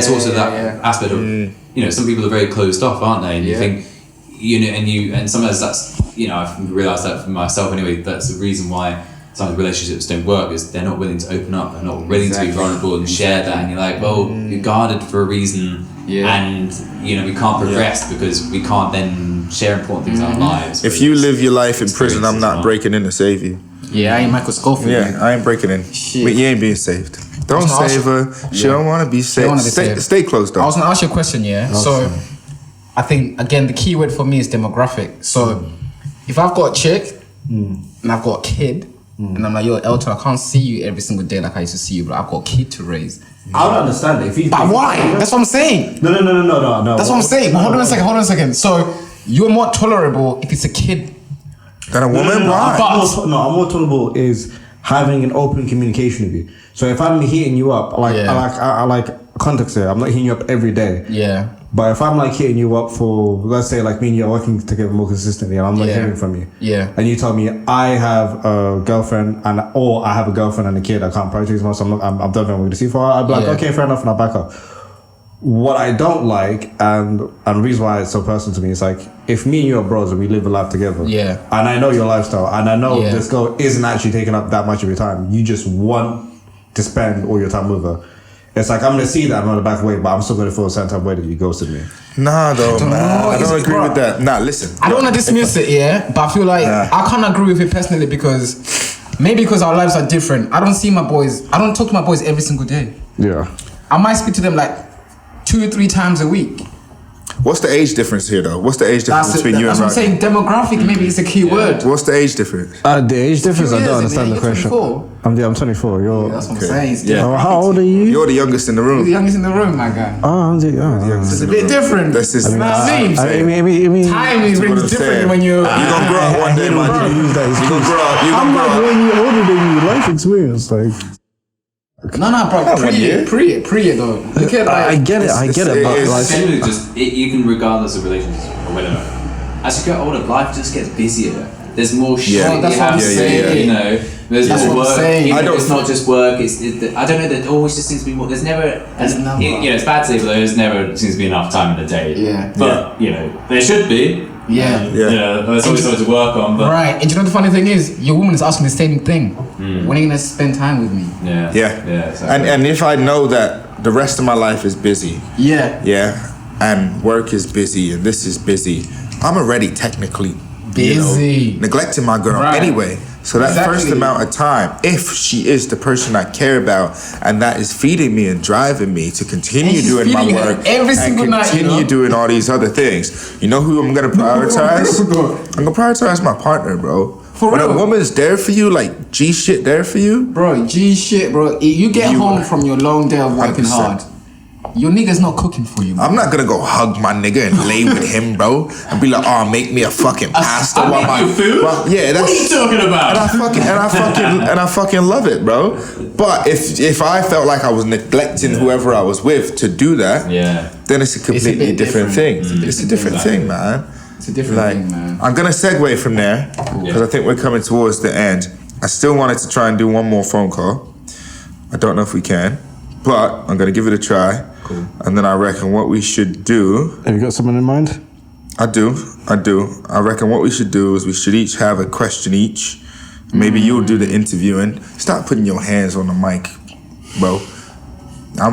also that aspect of some people are very closed off, aren't they? And you think. And sometimes that's I've realised that for myself anyway. That's the reason why some relationships don't work, is they're not willing to open up, they're not willing to be vulnerable and share that. And you're like, well, you're guarded for a reason, and we can't progress because we can't then share important things in our lives. If you live your life in prison, I'm not breaking in to save you. I ain't Michael Scofield. I ain't breaking in. But you ain't being saved. Don't save her. She don't want to be saved. Stay close though. I was gonna ask you a question. So. I think, again, the key word for me is demographic. So, if I've got a chick and I've got a kid, and I'm like, yo, Elton, I can't see you every single day like I used to see you, but I've got a kid to raise. I don't understand it. But why? That's what I'm saying. No. That's what I'm saying. But hold on a second. So, you're more tolerable if it's a kid than a woman? Why? I'm more tolerable is having an open communication with you. So, if I'm hitting you up, I like context here. I'm not hitting you up every day. But if I'm like hitting you up for, let's say like me and you are working together more consistently and I'm not hearing from you. And you tell me I have a girlfriend or I have a girlfriend and a kid I can't prioritize much, so I'm done with what I'm going to see for her. I'd be like, okay, fair enough, and I'll back up. What I don't like, and the reason why it's so personal to me, is like, if me and you are bros and we live a life together, and I know your lifestyle, and I know this girl isn't actually taking up that much of your time, you just want to spend all your time with her. It's like, I'm going to see that, I'm going to back away, but I'm still going to feel a certain type of way that you ghosted me. Nah, though, I don't agree with that. Nah, listen. I don't want to dismiss it, but I feel like I can't agree with it personally because our lives are different. I don't talk to my boys every single day. I might speak to them like 2 or 3 times a week. What's the age difference here, though? What's the age difference between you and Rodney? That's what I'm saying. Demographic maybe is a key word. What's the age difference? The age difference, I don't understand the question. 24. I'm 24. You're that's what I'm saying. How old are you? You're the youngest in the room. You're the youngest in the room, my guy. It's a bit different. That's just, you know what I mean? Time is really different when you're gonna grow up one day, man. You're gonna grow up. I'm like 1 year older than you. Life experience, like. No, bro. Pre it though. Look at I get it. But like, generally just you can, regardless of relationships or whatever. As you get older, life just gets busier. There's more shit you have to say. There's more work. It's not just work. I don't know. There always just seems to be more. There's never. It's bad to say, but there never seems to be enough time in the day. But there should be. There's always something to work on. But. Right, and you know the funny thing is, your woman is asking the same thing. When are you gonna spend time with me? Exactly. And if I know that the rest of my life is busy, and work is busy and this is busy, I'm already technically busy, neglecting my girl anyway. So that first amount of time, if she is the person I care about and that is feeding me and driving me to continue doing my work every single night, continue doing all these other things, you know who I'm gonna prioritize? I'm gonna prioritize my partner, bro. For when a real. woman's there for you, like G shit there for you, Bro, G shit, bro. You get You- home from your long day of working 100%. hard. Your nigga's not cooking for you, bro. I'm not gonna go hug my nigga and lay with him, bro, and be like, "Oh, make me a fucking pasta." I while make my- you food? Well, yeah, that's. What are you talking about? And I fucking love it, bro. But if I felt like I was neglecting whoever I was with to do that, Yeah. then it's a completely bit different thing. different. It's a different thing, man. It's a different Like, thing, man. I'm gonna segue from there because I think we're coming towards the end. I still wanted to try and do one more phone call. I don't know if we can, but I'm gonna give it a try. Cool. And then I reckon what we should do. Have you got someone in mind? I do. I reckon what we should do is we should each have a question each. Maybe you'll do the interviewing. Stop putting your hands on the mic, bro.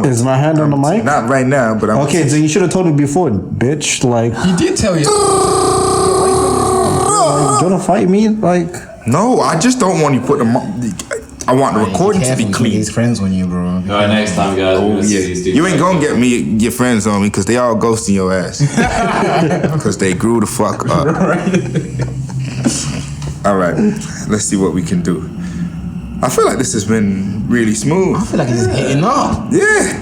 Is my hand on the mic? Not right now, but I'm Okay, then you should have told me before, bitch. Like, He did tell you. you wanna fight me? Like, No, I just don't want you put them. I want the recording to be clean. His friends on you, bro. All right, next time, guys. we're gonna see these dudes. You ain't gonna get me your friends on me because they all ghosting your ass. Because they grew the fuck up. All right, let's see what we can do. I feel like this has been really smooth. I feel like he's hitting up. Yeah.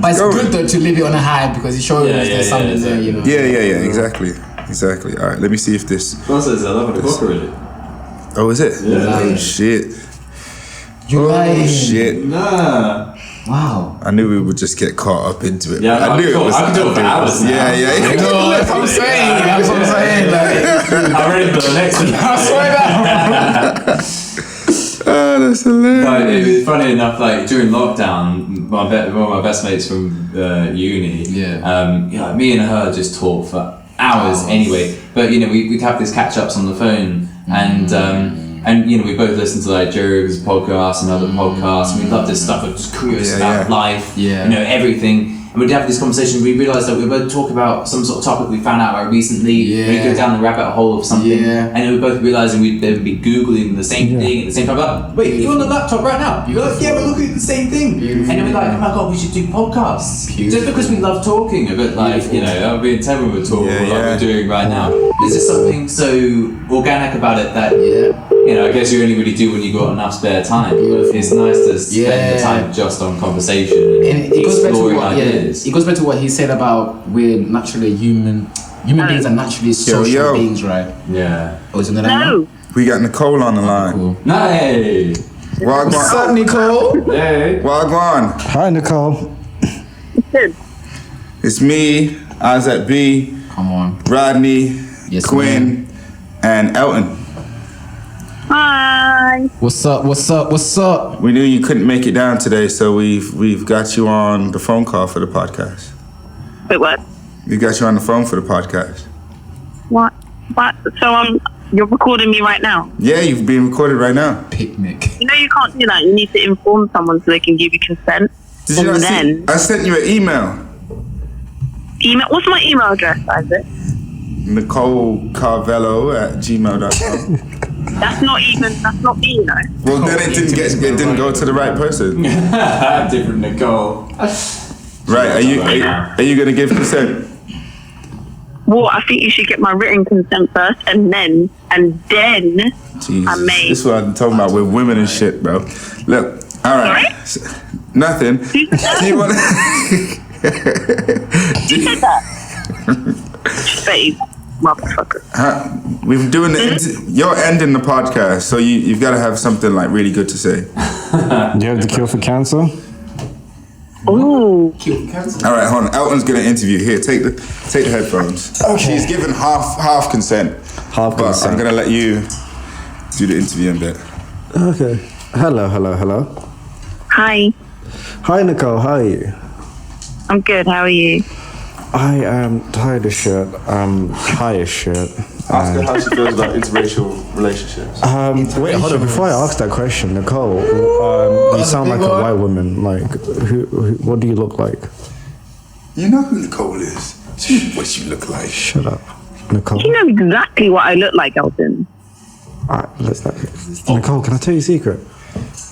But it's Go. good though to leave it on a high because it shows there's something there, you know. Yeah, exactly. All right, let me see if this. Also, it's 11 o'clock already. Oh, is it? Yeah. Oh, shit. You lying. Shit. Nah. Wow. I knew we would just get caught up into it. Yeah, I knew it was. I could do it for hours now. Yeah. No, that's what I'm saying. That's what I'm saying. Like, I'm ready for the next one. I swear down. Oh, that's hilarious. But it was funny enough, like during lockdown, one of my best mates from uni, me and her just talked for hours anyway. But you know, we'd have these catch ups on the phone, and you know, we both listened to like Joe Rogan's podcast and other podcasts, and we loved this stuff. We're just curious about life, you know, everything. And we'd have this conversation. We realised that we were both talking about some sort of topic we found out about recently. We'd go down the rabbit hole of something, and then we both realising we'd then be googling the same thing at the same time. Like, wait, you're on the laptop right now. You're like, yeah, we're looking at the same thing. And then we're like, oh my god, we should do podcasts. Just because we love talking a bit, like you know, that would be intense when we're talking like we're doing right now. There's just something so organic about it that you know, I guess you only really do when you got enough spare time. It's nice to spend the time just on conversation and it goes back to exploring what, ideas. it goes back to what he said about we're naturally human beings are naturally social beings, right? Yeah. Oh, is it no. We got Nicole on the line. Cool. Hey. What's up, Nicole? Hey. Wagwan. hi, Nicole. It's me, Isaac B, Come on. Rodney, Yes, Quinn, and Elton. Hi. What's up? We knew you couldn't make it down today, so we've got you on the phone call for the podcast. Wait, what? We got you on the phone for the podcast. What? So you're recording me right now? Yeah, you've been recorded right now. Picnic. You know you can't do that. You need to inform someone so they can give you consent. Did you not see? I sent you an email. Email? What's my email address, Isaac? NicoleCarvello@gmail.com. That's not me, you know. Well, then it didn't go to the right person. Different Nicole. Right? Are you gonna give consent? Well, I think you should get my written consent first, and then Jesus. I may. This is what I'm talking about with women and shit, bro. Look, all right. Nothing. Do you want? You said that. Babe, motherfucker. We're doing you're ending the podcast, so you've got to have something like really good to say. Do you have the cure for cancer? Ooh. All right, hold on. Elton's gonna interview. Here, take the headphones. Okay. She's given half consent. But I'm gonna let you do the interview in a bit. Okay. Hello. Hi. Hi, Nicole. How are you? I'm good. How are you? I am tired as shit. I'm high as shit. Ask her how she feels about interracial relationships. Wait, hold on. Before I ask that question, Nicole, you sound like a white woman. Like, what do you look like? You know who Nicole is. She's what you look like. Shut up, Nicole. You know exactly what I look like, Elton. Alright, Nicole, can I tell you a secret?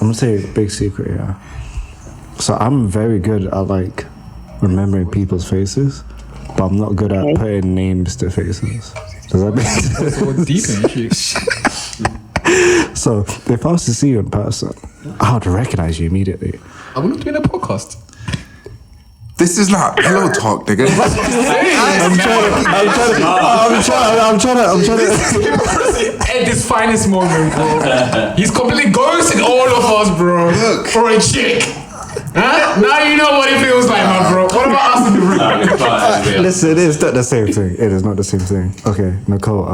I'm gonna tell you a big secret, yeah. So I'm very good at like remembering people's faces, but I'm not good at putting names to faces. Does that make sense? Deep in shit. So if I was to see you in person, I would recognize you immediately. Are we not doing a podcast? This is not pillow talk, nigga. I'm trying to. At this finest moment, bro. He's completely ghosting all of us, bro. Look. For a chick. Huh? Now you know what it feels like, my bro. What about us in the room? Listen, it is not the same thing. It is not the same thing. Okay, Nicole,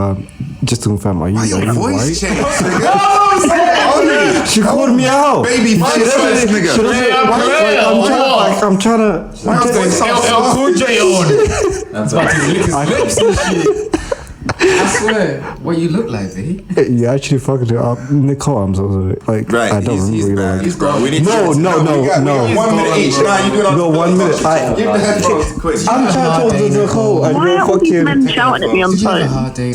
just to confirm, are you Your voice white? changed, nigga. She called me out. Baby voice, nigga. I'm trying to. El Cool J on. That's right. I swear, what you look like, eh? You actually fucked it up, Nicole. I'm so sorry. Like, Right, I don't he's really bad. like. He's bad. We need No. we got 1 minute each. Nah, you do it on No, 1 minute. Give the headphones quick. I'm trying to talk to Nicole. And Why you're are all these men fucking. shouting at me on the phone?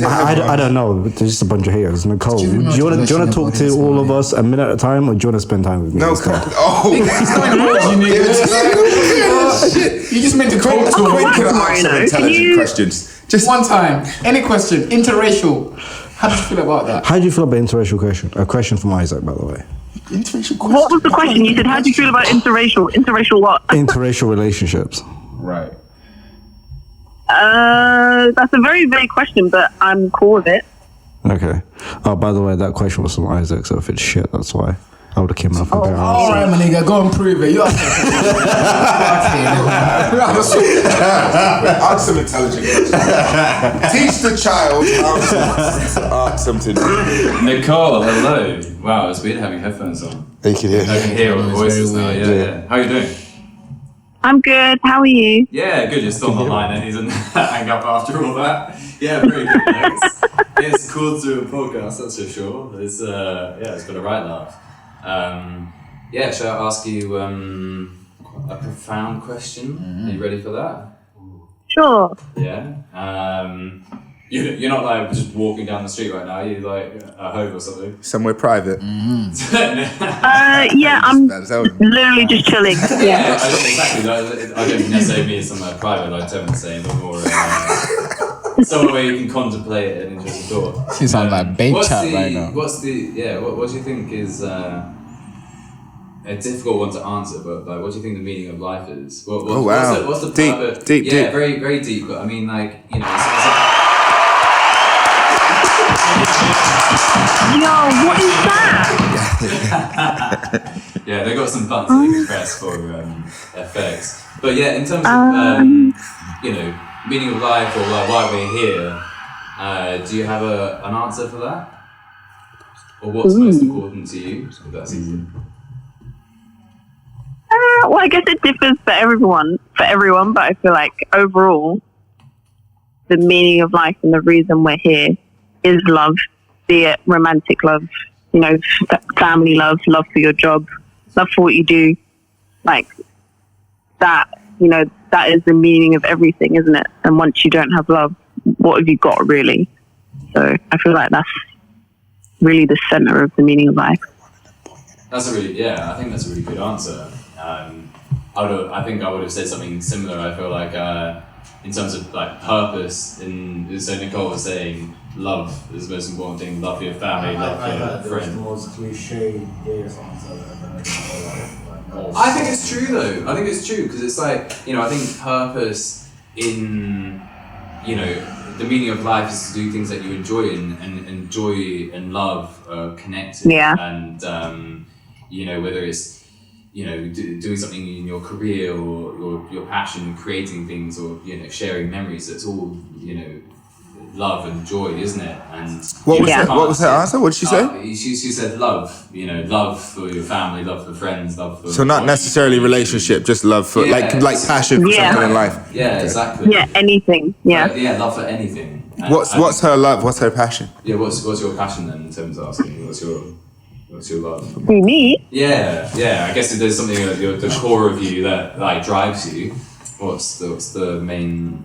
I don't know. There's just a bunch of haters. Nicole, do you you know want to the talk to this all morning? of us a minute at a time, or do you want to spend time with me? No, instead? Shit. You just meant to Quick, talk to quick, him. can I ask some Can intelligent you- questions? Just one time. Any question. Interracial. How do you feel about that? How do you feel about interracial question? A question from Isaac, by the way. What was the question? You said, how do you feel about interracial? Interracial what? Interracial relationships. Right. That's a very vague question, but I'm cool with it. Okay. Oh, by the way, that question was from Isaac, so if it's shit, that's why. I would have came up with their All right, answer. my nigga, go and prove it. You are Ask some intelligent questions. Teach the child how to ask something. Nicole, hello. Wow, it's weird having headphones on. You can hear. I can hear all the voices now. Yeah. How you doing? I'm good. How are you? Yeah, good. You're still on the line, and he's in hang up after all that. Yeah, very good. Thanks. It's cool to do a podcast, that's for sure. It's it's got a right laugh. Yeah, shall I ask you a profound question? Are you ready for that? Sure. Yeah. You're not like just walking down the street right now. You're like at home or something. Somewhere private. Yeah, I'm literally just chilling. Yeah, exactly. I don't necessarily mean somewhere private, like Tevin's saying, but more somewhere where you can contemplate an interesting thought. She sounds like babe chat right now. What do you think is a difficult one to answer? But like, what do you think the meaning of life is? Oh, wow. What's the Deep, purpose? deep, yeah, deep. very, very deep. But I mean, like, you know. Yo, what is that? Yeah, they got some buttons that they can press for effects. But yeah, in terms of you know, meaning of life or like why we're here, do you have an answer for that? Or what's most important to you? If that's easy. Well, I guess it differs for everyone, but I feel like overall, the meaning of life and the reason we're here is love, be it romantic love, you know, family love, love for your job, love for what you do, like that, you know, that is the meaning of everything, isn't it? And once you don't have love, what have you got really? So I feel like that's really the center of the meaning of life. I think that's a really good answer. I think I would have said something similar. I feel like in terms of like purpose, so Nicole was saying love is the most important thing. Love for your family, love for your friends. The most cliche answer I think it's true though. I think it's true because it's like, you know, I think purpose in, you know, the meaning of life is to do things that you enjoy and enjoy and love, connected. Yeah. And you know, whether it's, you know, doing something in your career or your passion, creating things, or, you know, sharing memories. It's all, you know, love and joy, isn't it? And What was her answer? What did she say? She said love. You know, love for your family, love for friends, love for. So not necessarily relationship, just love for like passion for something in life. Yeah, exactly. Yeah, anything. Yeah. Yeah, love for anything. And What's her love? What's her passion? Yeah, what's your passion then in terms of asking? What's your love? Me? Yeah. I guess if there's something at the core of you that like drives you, what's the main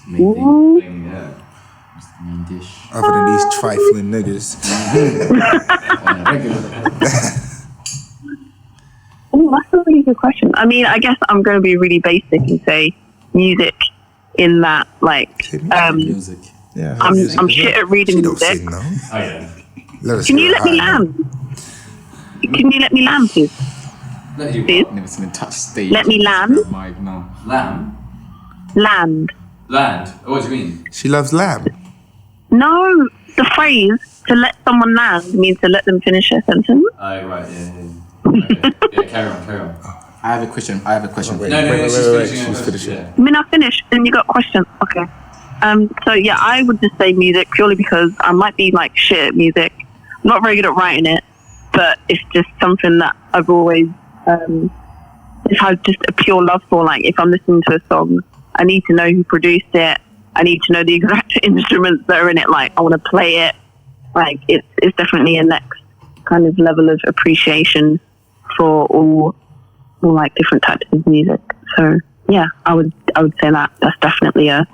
thing? Yeah. Main dish. Other than these trifling niggas. Oh, that's a really good question. I mean, I guess I'm going to be really basic and say music. In that, like, Music. Yeah. I'm shit at reading She don't music. sing, no. Oh yeah. Let us Can hear you it let me high. land? Can you let me land, please? Let you Please? Never seen a touch stage. Let me land. Mic now. lamb. Land. Land. Oh, what do you mean? She loves lamb. No, the phrase to let someone land means to let them finish a sentence. Oh, right. Yeah. Okay. Yeah. Carry on. I have a question. No, she's finishing. She's finishing. Yeah. I mean, I finished, and you got questions. Okay. So yeah, I would just say music purely because I might be like shit at music. I'm not very good at writing it, but it's just something that I've always just had just a pure love for. Like, if I'm listening to a song, I need to know who produced it. I need to know the exact instruments that are in it. Like, I want to play it. Like, it's definitely a next kind of level of appreciation for all like different types of music. So yeah, I would say that that's definitely a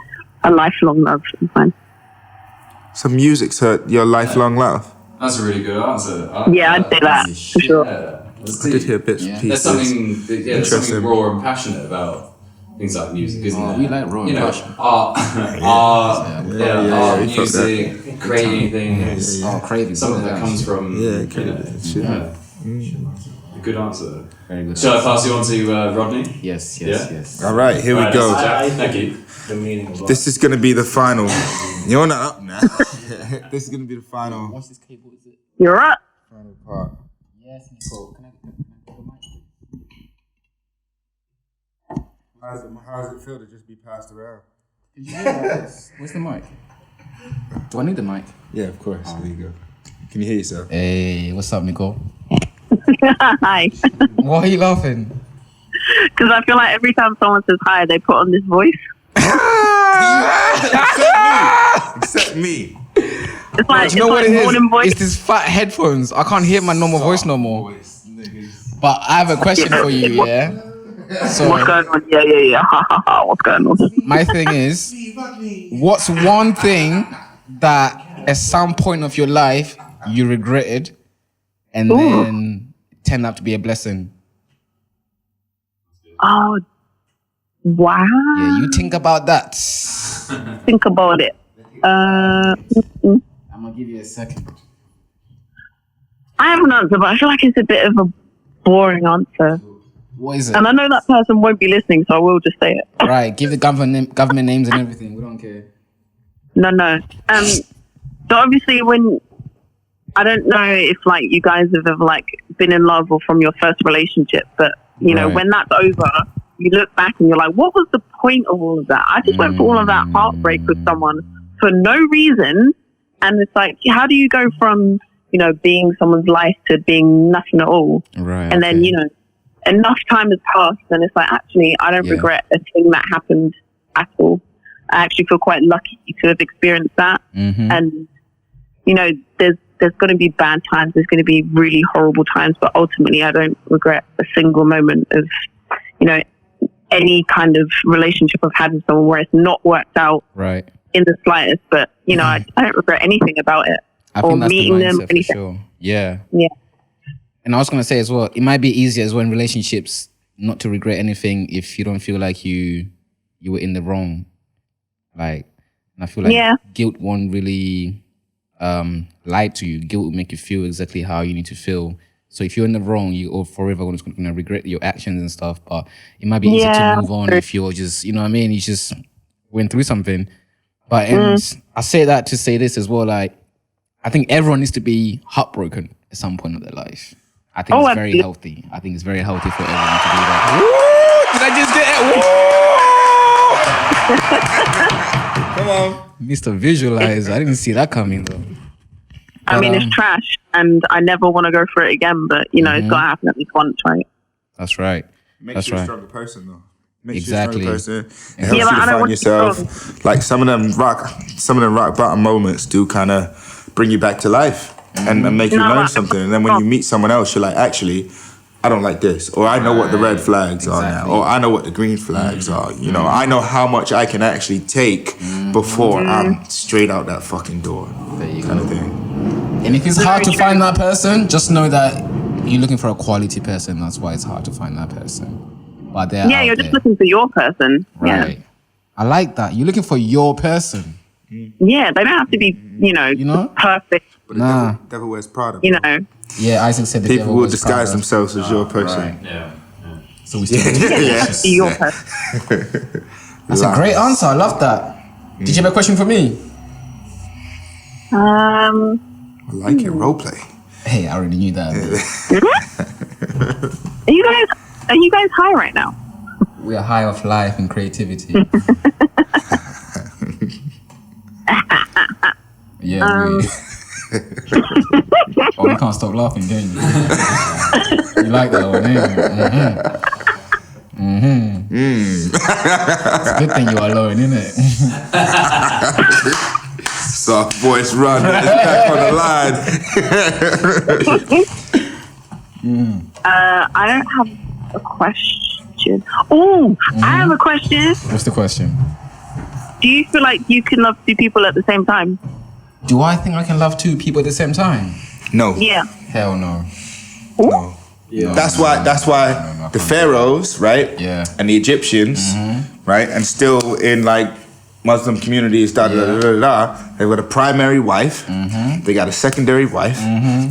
lifelong love of mine. So music's your lifelong love. That's a really good answer. Yeah, I'd say that for sure. Yeah. I did hear bits and There's pieces. there's something raw and passionate about things like music, isn't there? We like raw and passionate. Art, art, music, creating things. Craving. Something that comes from. Yeah, Good answer. Very good. Shall I pass you on to Rodney? Yes. All right, here we go. Thank you. The meaning of life. This is gonna be the final. You're not up now. This is gonna be the final What's this cable? Is it? You're up. part. Yes, Nicole. Can I get the mic? How does it feel to just be passed around? Where's the mic? Do I need the mic? Yeah, of course. There you go. Can you hear yourself? Hey, what's up, Nicole? Hi. Why are you laughing? Because I feel like every time someone says hi, they put on this voice. Except me. It's like, Do you know what it morning is? voice. It's these fat headphones. I can't hear my normal voice no more. But I have a question for you, yeah? So What's going on? Yeah. What's going on? my thing is, what's one thing that at some point of your life you regretted and then turned out to be a blessing? Oh, wow. Yeah, you think about that. Think about it. I'm gonna give you a second. I have an answer, but I feel like it's a bit of a boring answer. What is it? And I know that person won't be listening, so I will just say it. Right, give the government names and everything. We don't care. No. So obviously I don't know if like you guys have ever like been in love or from your first relationship, but you know, when that's over, you look back and you're like, what was the point of all of that? I just went through all of that heartbreak with someone for no reason. And it's like, how do you go from, you know, being someone's life to being nothing at all? Right. And then, you know, enough time has passed and it's like, actually, I don't regret a thing that happened at all. I actually feel quite lucky to have experienced that. And, you know, there's going to be bad times. There's going to be really horrible times. But ultimately, I don't regret a single moment of, you know, any kind of relationship I've had with someone where it's not worked out in the slightest. But, you know, I don't regret anything about it. I or think that's meeting the them, mindset anything. for sure. Yeah. Yeah. And I was gonna say as well, it might be easier as well in relationships not to regret anything if you don't feel like you were in the wrong. Like, and I feel like guilt won't really lie to you. Guilt will make you feel exactly how you need to feel. So if you're in the wrong, you're forever going to regret your actions and stuff. But it might be easy to move on if you're just, you know what I mean? You just went through something. But I say that to say this as well, like, I think everyone needs to be heartbroken at some point of their life. I think it's very healthy. I think it's very healthy for everyone to do that. Woo! Did I just get it? Woo! Come on. Mr. Visualize. I didn't see that coming though. I mean, it's trash and I never want to go for it again, but, you know, it's got to happen at least once, right? That's right. Makes you a stronger person, though. Makes Exactly. you a stronger person. It helps you to find yourself. Like some of them rock bottom moments do kind of bring you back to life and make you learn something. And then when you meet someone else, you're like, actually, I don't like this, or I know what the red flags are now, or I know what the green flags are. You know, I know how much I can actually take before I'm straight out that fucking door. There you kind go. of thing. And if it's hard to find that person, just know that you're looking for a quality person. That's why it's hard to find that person. But they're you're just looking for your person. Right. Yeah. I like that. You're looking for your person. Yeah, they don't have to be, you know, perfect. But the devil wears Prada. You know. Yeah, Isaac said the people devil will wears disguise Prada. themselves as your person. Right. Yeah. So we still Be your person. That's a great answer. I love that. Did you have a question for me? I like it. Role play. Hey, I already knew that. Are you guys high right now? We are high of life and creativity. Yeah. Oh, you can't stop laughing, can you? You like that one, eh? It's a good thing you are alone, isn't it? Soft voice run. It's back on the line. I don't have a question. Oh, I have a question. What's the question? Do you feel like you can love two people at the same time? Do I think I can love two people at the same time? No. Yeah. Hell no. No. Yeah. That's why the pharaohs, right? Yeah. And the Egyptians, right? And still in like Muslim communities, they were the primary wife. They got a secondary wife.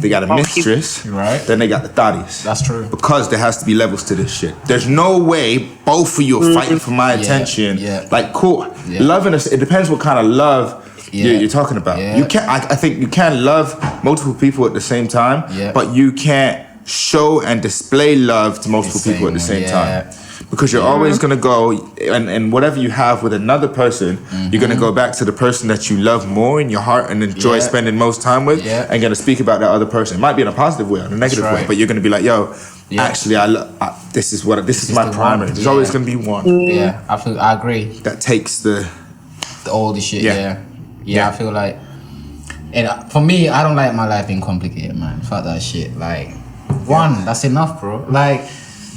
They got a mistress. Right. Then they got the thotties. That's true. Because there has to be levels to this shit. There's no way both of you are fighting for my attention. Yeah. Like, cool. Yeah. Love it depends what kind of love you're talking about. Yeah. You can't. I think you can love multiple people at the same time, but you can't show and display love to multiple people at the same time. Because you're always gonna go and whatever you have with another person, you're gonna go back to the person that you love more in your heart and enjoy spending most time with, and gonna speak about that other person. It might be in a positive way or in a negative way, but you're gonna be like, yo, actually, this is my primary. There's always gonna be one. Yeah, I agree. That takes the all the shit. Yeah, I feel like, and for me, I don't like my life being complicated, man. Fuck that shit. Like, that's enough, bro. Like,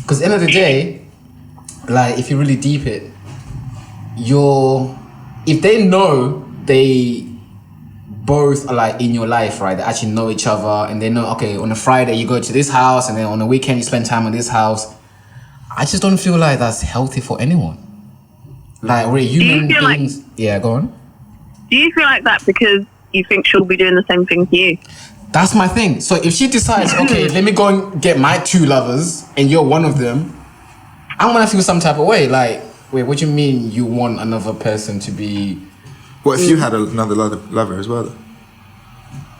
because at the end of the day, like, if you really deep it, if they know they both are like in your life, right? They actually know each other, and they know, okay, on a Friday you go to this house, and then on the weekend you spend time in this house. I just don't feel like that's healthy for anyone. Like, we're human beings. Yeah, go on. Do you feel like that because you think she'll be doing the same thing to you? That's my thing. So if she decides, okay, let me go and get my two lovers, and you're one of them, I'm gonna feel some type of way. Like, wait, what do you mean you want another person to be? What if you had another lover as well?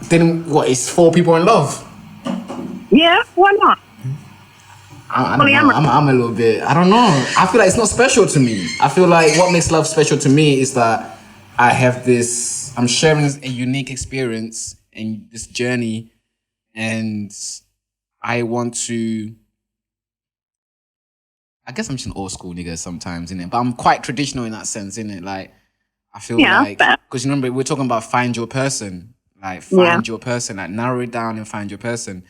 Then what? It's 4 people in love. Yeah, why not? I don't know. I'm a little bit. I don't know. I feel like it's not special to me. I feel like what makes love special to me is that I have this. I'm sharing a unique experience in this journey, and I want to. I guess I'm just an old school nigga sometimes, innit? But I'm quite traditional in that sense, innit? Like, I feel like, because you remember, we're talking about find your person. Like, find your person, like, narrow it down and find your person.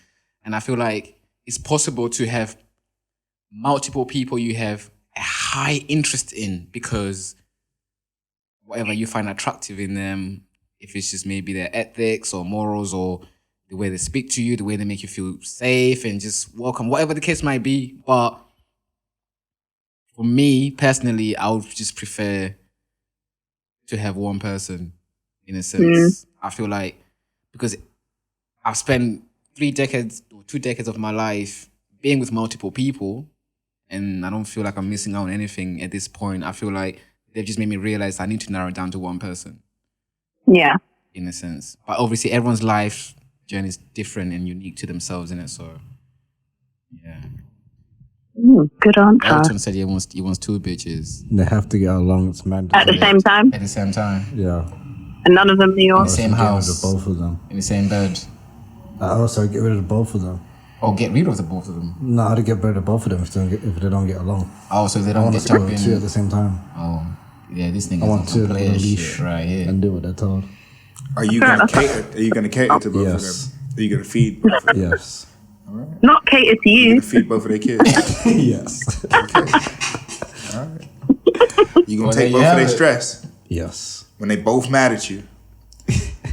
And I feel like it's possible to have multiple people you have a high interest in, because whatever you find attractive in them, if it's just maybe their ethics or morals or the way they speak to you, the way they make you feel safe and just welcome, whatever the case might be. But for me, personally, I would just prefer to have one person, in a sense. I feel like, because I've spent 3 decades or 2 decades of my life being with multiple people, and I don't feel like I'm missing out on anything at this point. I feel like they've just made me realize I need to narrow it down to one person. Yeah. In a sense. But obviously everyone's life journey is different and unique to themselves, innit? So, yeah. Good answer. Elton said he wants 2 bitches. They have to get along. It's mandatory. At the same time? At the same time. Yeah. And none of them are In yours? the same house. Get rid of both of them. In the same bed. Also, get rid of both of them. Oh, get rid of the both of them? No, how to get rid of both of them if they don't get along. Oh, so they don't get jumping jumping 2 at the same time. Oh, yeah, this thing I is want 2 on a leash shit right here. and do what they're told. Are you gonna cater? Are you gonna cater to both of them? Are you gonna feed both of them? Yes. Not cater to You you. gonna feed both of their kids? Yes. All right. You gonna take both of their stress? Yes. When they both mad at you.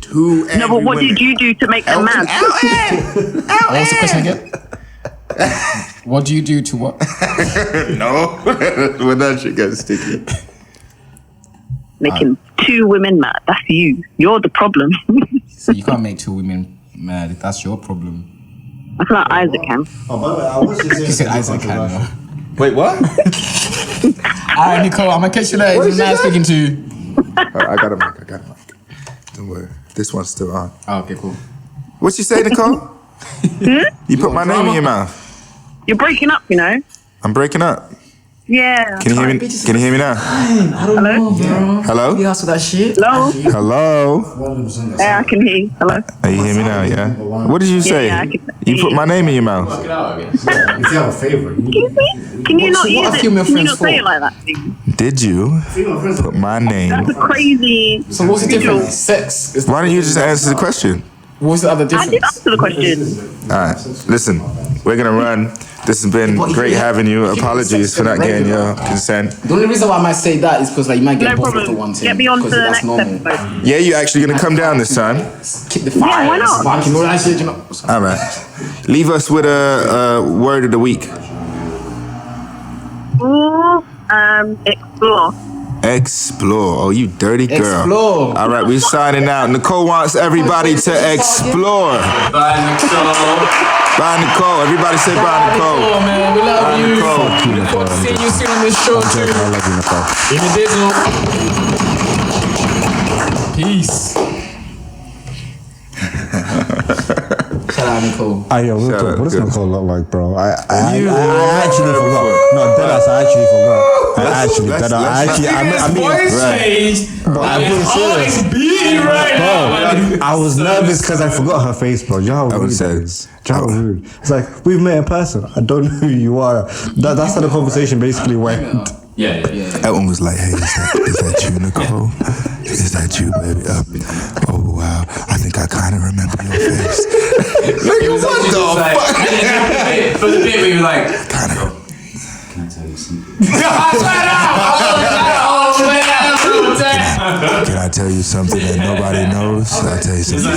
2 angry No, but what women. did you do to make them mad? What was the question again? What do you do to what? No. When that shit gets sticky. Make him 2 women mad. That's you. You're the problem. So you can't make 2 women mad. That's your problem. I feel like Isaac can. Oh, by the way, I was just You said Isaac can. Wait, what? Alright, Nicole, I'm gonna catch you later. It's nice speaking to you. I got a mic. Don't worry. This one's still on. Oh, okay, cool. What you say, Nicole? You put my name in your mouth. You're breaking up, you know. I'm breaking up. Yeah. Can you hear me? Can you hear me now? I don't know, bro. Hello? You asked for that shit? Hello. Hello? Yeah, I can hear you. Hello. You hear me now? Yeah. What did you say? Yeah, I can You put my name in your mouth. Fuck it out, I guess. If you have a favorite, Can you not So what use are it? female Can you friends not say for? it like that, please? Did you put my name? That's a crazy. So what's the difference? Sex. Why don't you just answer the question? What's the other I did difference? answer the question. All right. Listen, we're gonna run. This has been great having you. Apologies for not getting your consent. The only reason why I might say that is because like you might get No both for problem. one thing. Get me on to because the that's next normal. episode. Yeah, you actually gonna come down this time? Keep the fire. Yeah, why not? Fucking all that shit, you know. All right. Leave us with a word of the week. Ooh, explore. Explore. Oh, you dirty girl. Explore. All right, we're signing out. Nicole wants everybody to explore. Bye, Nicole. Bye, Nicole. Everybody say bye, Nicole. Oh man, we love Bye, you. Nicole. Look forward to seeing you soon on this show too. I love you, Nicole. In the dizzle. Peace. Shout out Nicole. Yo, real Shout talk, out, what does good. Nicole look like, bro? I You- actually forgot. No, deadass, I actually forgot. I actually, let's- deadass, I let's- actually, I mean, changed. bro, I'm being serious. Beating right Bro, I was nervous because I forgot her face, bro. Do you know how rude was that sad. is? Do you know how rude? It's like, we've met in person. I don't know who you are. That's how the conversation basically went. Yeah. That one was like, hey, is that you, Nicole? Is that you, baby? Oh, wow. I think I kind of remember your face. Nigga, what the fuck? For the bit where you were like, Kind of. can I tell you something? Can I tell you something that nobody knows? I'll tell you something.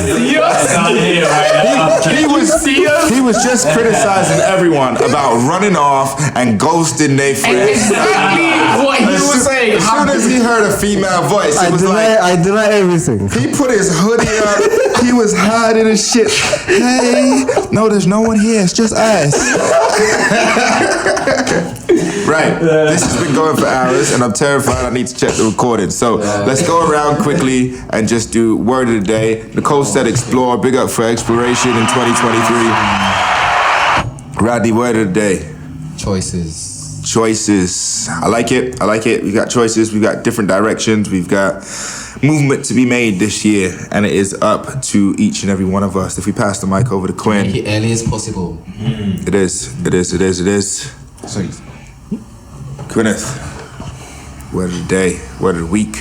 He was just criticizing everyone about running off and ghosting their friends. Exactly what he was saying. As soon as he heard a female voice, it was like, I deny everything. he put his hoodie up. He was hiding and shit. Hey, no, there's no one here. It's just us. Right. This has been going for hours, and I'm terrified. I need to check the recording. So let's go around quickly and just do word of the day. Nicole said explore. Big up for exploration in 2023. Rodney, word of the day. Choices. I like it. We've got choices. We've got different directions. We've got movement to be made this year, and it is up to each and every one of us. If we pass the mic over to Quinn. Make it early as possible. It is. Sorry. Gwyneth, word of the day, word of the week.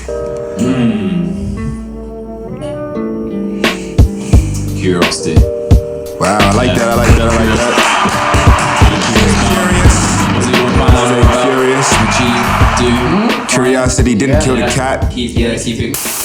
Curiosity. Wow, I like that. Curious. Curiosity didn't kill the cat. Keep it.